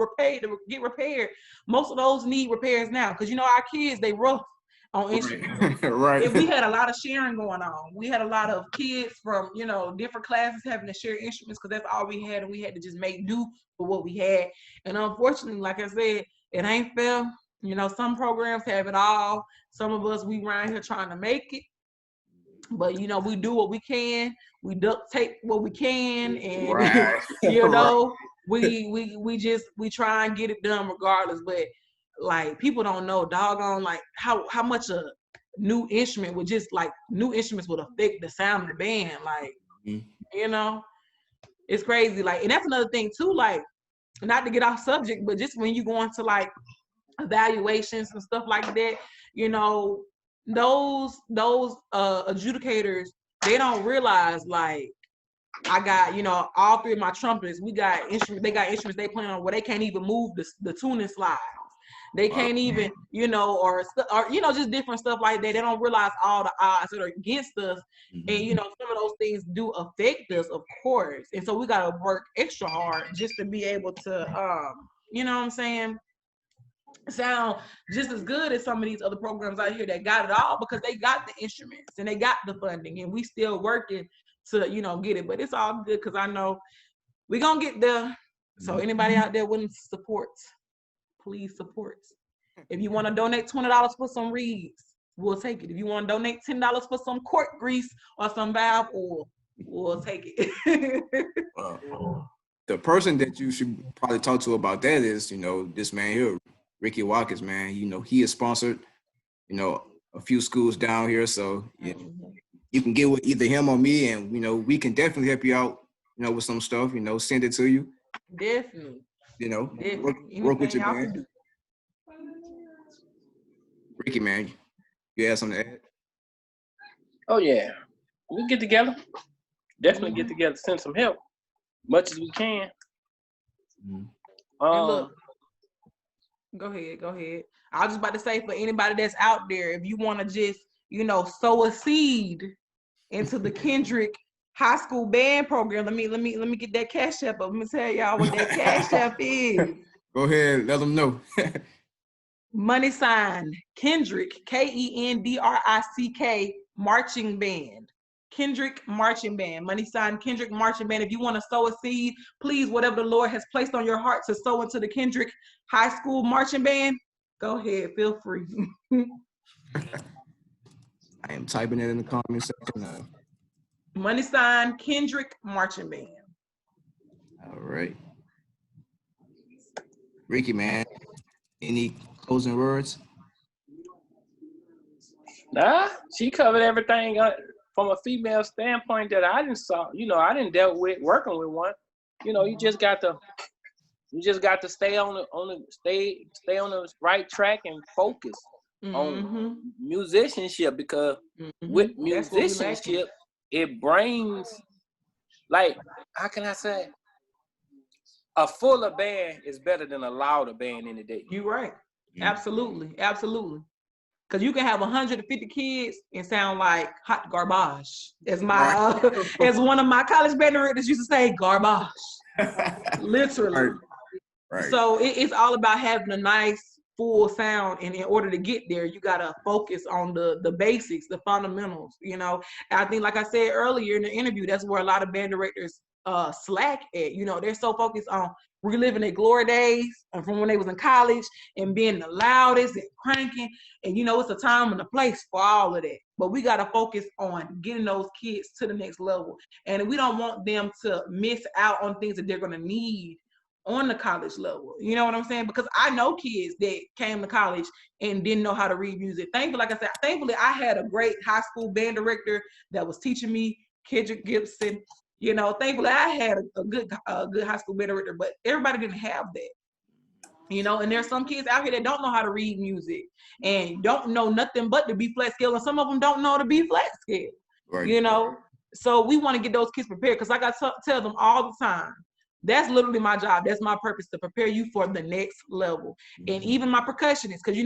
repaired, most of those need repairs now. Because our kids, they rough on instruments. Right. If we had a lot of sharing going on. We had a lot of kids from, different classes having to share instruments, because that's all we had, and we had to just make do for what we had. And unfortunately, like I said, it ain't fair. Some programs have it all. Some of us, we around here trying to make it. But, we do what we can. We duct tape what we can. And, we try and get it done regardless. But, like, people don't know, doggone, like, how much a new instrument would new instruments would affect the sound of the band. Like, it's crazy. Like, and that's another thing too, like, not to get off subject, but just when you go into like evaluations and stuff like that, those adjudicators, they don't realize, like, I got, all 3 of my trumpets, they got instruments they play on where they can't even move the tuning slides. They can't even, or just different stuff like that. They don't realize all the odds that are against us. And, some of those things do affect us, of course. And so we got to work extra hard just to be able to, sound just as good as some of these other programs out here that got it all, because they got the instruments and they got the funding, and we still working to, get it. But it's all good, because I know we're going to get there. So anybody out there willing to support, please support. If you want to donate $20 for some reeds, we'll take it. If you want to donate $10 for some cork grease or some valve oil, we'll take it. The person that you should probably talk to about that is, this man here, Ricky Watkins, man. He has sponsored, a few schools down here. So you can get with either him or me, and, we can definitely help you out, with some stuff, send it to you. Definitely. Work with you, man. Ricky, man, you have something to add? Oh, yeah. We get together. Definitely get together, send some help, much as we can. Look, go ahead. I was just about to say, for anybody that's out there, if you want to just, sow a seed into the Kendrick High School Band Program, let me get that Cash App up. Let me tell y'all what that Cash App is. Go ahead, let them know. # Kendrick, KENDRICK, marching band. Kendrick Marching Band. Money sign Kendrick Marching Band. If you want to sow a seed, please, whatever the Lord has placed on your heart to sow into the Kendrick High School Marching Band, go ahead, feel free. I am typing it in the comment section now. Money sign Kendrick Marching Band. All right. Ricky, man, any closing words? Nah, she covered everything from a female standpoint that I didn't saw. I didn't dealt with working with one. You just got to stay on the right track and focus on musicianship, because with musicianship it brings, like, how can I say, a fuller band is better than a louder band in the day. You're right. Absolutely. Because you can have 150 kids and sound like hot garbage. As as one of my college band directors used to say, garbage. Literally. Right. So it's all about having a nice full sound, and in order to get there, you gotta focus on the basics, the fundamentals. I think, like I said earlier in the interview, that's where a lot of band directors slack at. They're so focused on reliving their glory days and from when they was in college and being the loudest and cranking, and it's a time and a place for all of that. But we got to focus on getting those kids to the next level, and we don't want them to miss out on things that they're going to need on the college level. You know what I'm saying? Because I know kids that came to college and didn't know how to read music. Thankfully, I had a great high school band director that was teaching me, Kendrick Gibson. Thankfully, I had a good high school band director, but everybody didn't have that. And there's some kids out here that don't know how to read music and don't know nothing but the B flat scale, and some of them don't know the B flat scale. Right. So we want to get those kids prepared, because I got to tell them all the time, that's literally my job. That's my purpose, to prepare you for the next level. And even my percussionists, because you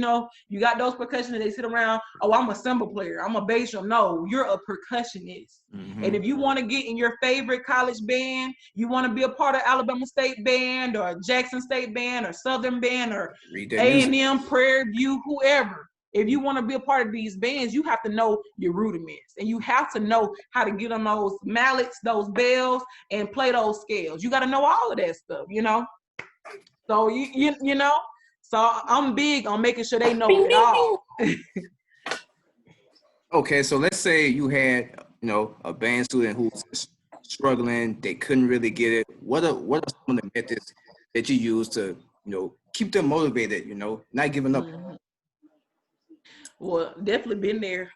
got those percussionists, they sit around, oh, I'm a cymbal player, I'm a bass drum. No, you're a percussionist. And if you want to get in your favorite college band, you want to be a part of Alabama State Band or Jackson State Band or Southern Band or A&M, Prairie View, whoever. If you want to be a part of these bands, you have to know your rudiments, and you have to know how to get on those mallets, those bells, and play those scales. You got to know all of that stuff, So so I'm big on making sure they know it all. Okay, so let's say you had a band student who was struggling, they couldn't really get it. What are some of the methods that you use to keep them motivated? Not giving up. Well, definitely been there.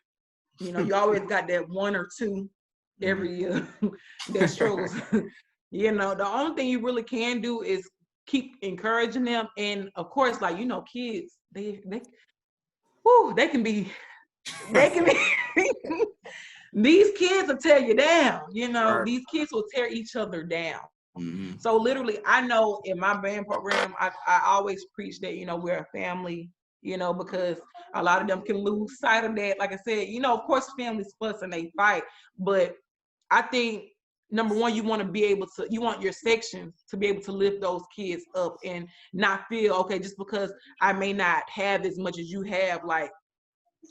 You always got that one or two every year that struggles. The only thing you really can do is keep encouraging them. And of course, like, kids, they can be these kids will tear you down. Right. These kids will tear each other down. So literally, I know in my band program, I always preach that, we're a family, because a lot of them can lose sight of that. Like I said, of course, families fuss and they fight, but I think, number one, you want your section to be able to lift those kids up and not feel, okay, just because I may not have as much as you have, like,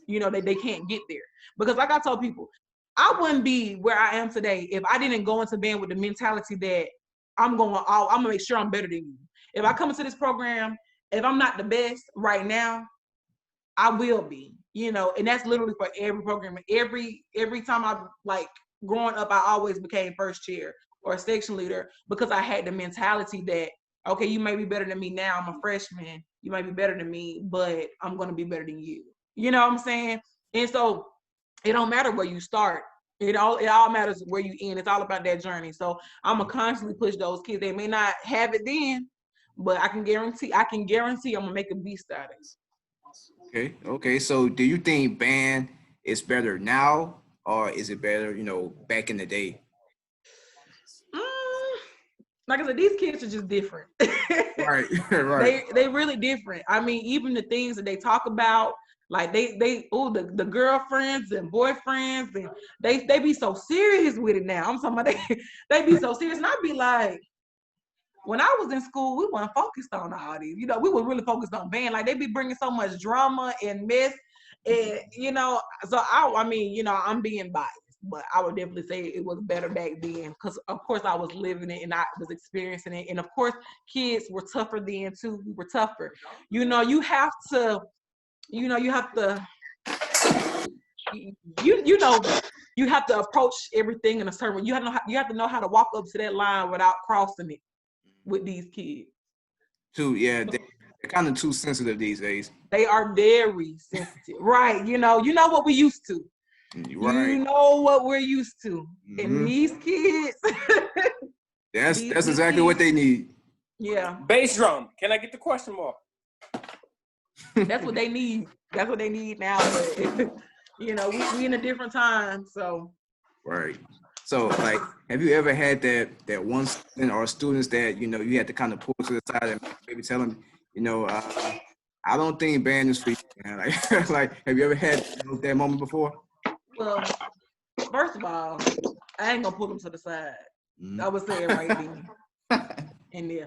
they can't get there. Because like I told people, I wouldn't be where I am today if I didn't go into band with the mentality that I'm gonna make sure I'm better than you. If I come into this program, if I'm not the best right now, I will be, and that's literally for every program. Every time I, like, growing up, I always became first chair or section leader, because I had the mentality that, okay, you may be better than me now, I'm a freshman, you might be better than me, but I'm going to be better than you. You know what I'm saying? And so it don't matter where you start. It all matters where you end. It's all about that journey. So I'm going to constantly push those kids. They may not have it then, but I can guarantee I'm going to make a beast out of it. Okay. So do you think band is better now, or is it better, back in the day? Like I said, these kids are just different. Right. They really different. I mean, even the things that they talk about, like the girlfriends and boyfriends, and they be so serious with it now. I'm talking about they be so serious, and I be like, when I was in school, we weren't focused on all these. We were really focused on band. Like, they be bringing so much drama and mess, and so I'm being biased. but I would definitely say it was better back then because, of course, I was living it and I was experiencing it. And, of course, kids were tougher then, too. We were tougher. You know, you have to, you know, you have to approach everything in a certain way. You have to know how to walk up to that line without crossing it with these kids. Yeah, they're kind of too sensitive these days. They are very sensitive, right? You know what we used to. Right. You know what we're used to. And these kids. that's exactly what they need. Yeah. Bass drum. Can I get the question mark? That's what they need. That's what they need now. But, you know, we in a different time, so. Right. So, like, have you ever had that one student or students that, you know, you had to kind of pull to the side and maybe tell them, you know, I don't think band is for you, man. Like, have you ever had that moment before? Well, first of all, I ain't gonna pull them to the side. I would say it right then. And yeah,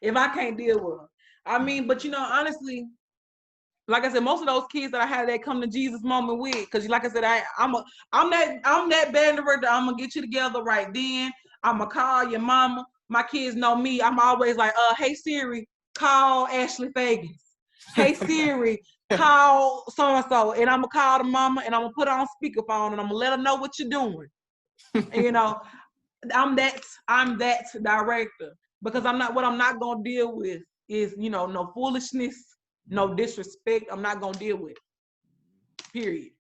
if I can't deal with them, I mean, but you know, honestly, like I said, most of those kids that I had that come to Jesus moment with, because like I said, I'm that band director. I'm gonna get you together right then. I'm gonna call your mama. My kids know me. I'm always like, hey Siri, call Ashley Fagans. Hey Siri, call so and so, and I'm gonna call the mama, and I'm gonna put her on speakerphone, and I'm gonna let her know what you're doing. And, you know, I'm that director, because what I'm not gonna deal with is, you know, no foolishness, no disrespect. I'm not gonna deal with it. Period.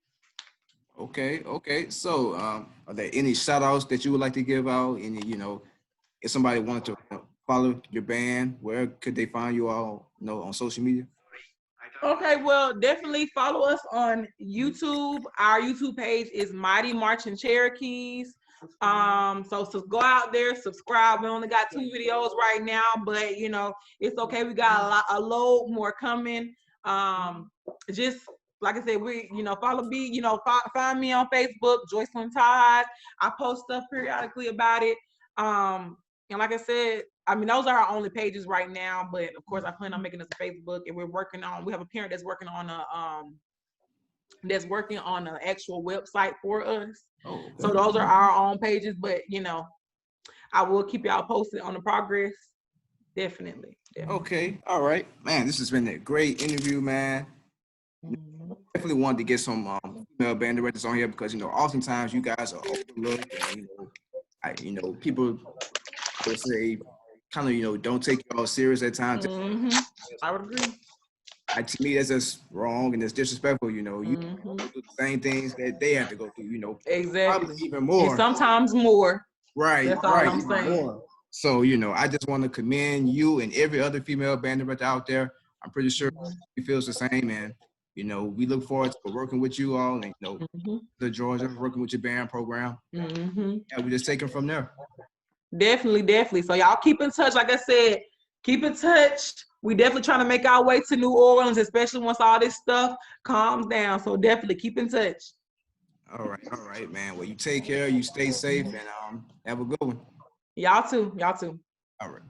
Okay. So, are there any shout outs that you would like to give out? Any, you know, if somebody wanted to follow your band, where could they find you all, you know, on social media? Okay, well, definitely follow us on YouTube. Our YouTube page is Mighty Marching Cherokees. So go out there, subscribe. We only got 2 videos right now, but you know, it's okay. We got a load more coming. Just like I said, follow me, find me on Facebook, Joycelyn Todd. I post stuff periodically about it. And like I said, I mean, those are our only pages right now, but of course I plan on making us a Facebook, and we have a parent that's working on an actual website for us. Oh, okay. So those are our own pages, but you know, I will keep y'all posted on the progress. Definitely. Okay. All right, man. This has been a great interview, man. Definitely wanted to get some female band directors on here because, you know, oftentimes you guys are overlooked, and you know, people would say kind of, you know, don't take y'all serious at times. I would agree. To me, that's just wrong and it's disrespectful. You know, you go through the same things that they have to go through. You know, exactly, probably even more. And sometimes more. Right. That's all I'm saying. More. So, you know, I just want to commend you and every other female band director out there. I'm pretty sure she feels the same, and you know, we look forward to working with you all, and you know, the Georgia, working with your band program. And we just take it from there. Definitely. So y'all keep in touch. Like I said, keep in touch. We definitely trying to make our way to New Orleans, especially once all this stuff calms down. So definitely keep in touch. All right, man. Well, you take care. You stay safe, and have a good one. Y'all too. All right.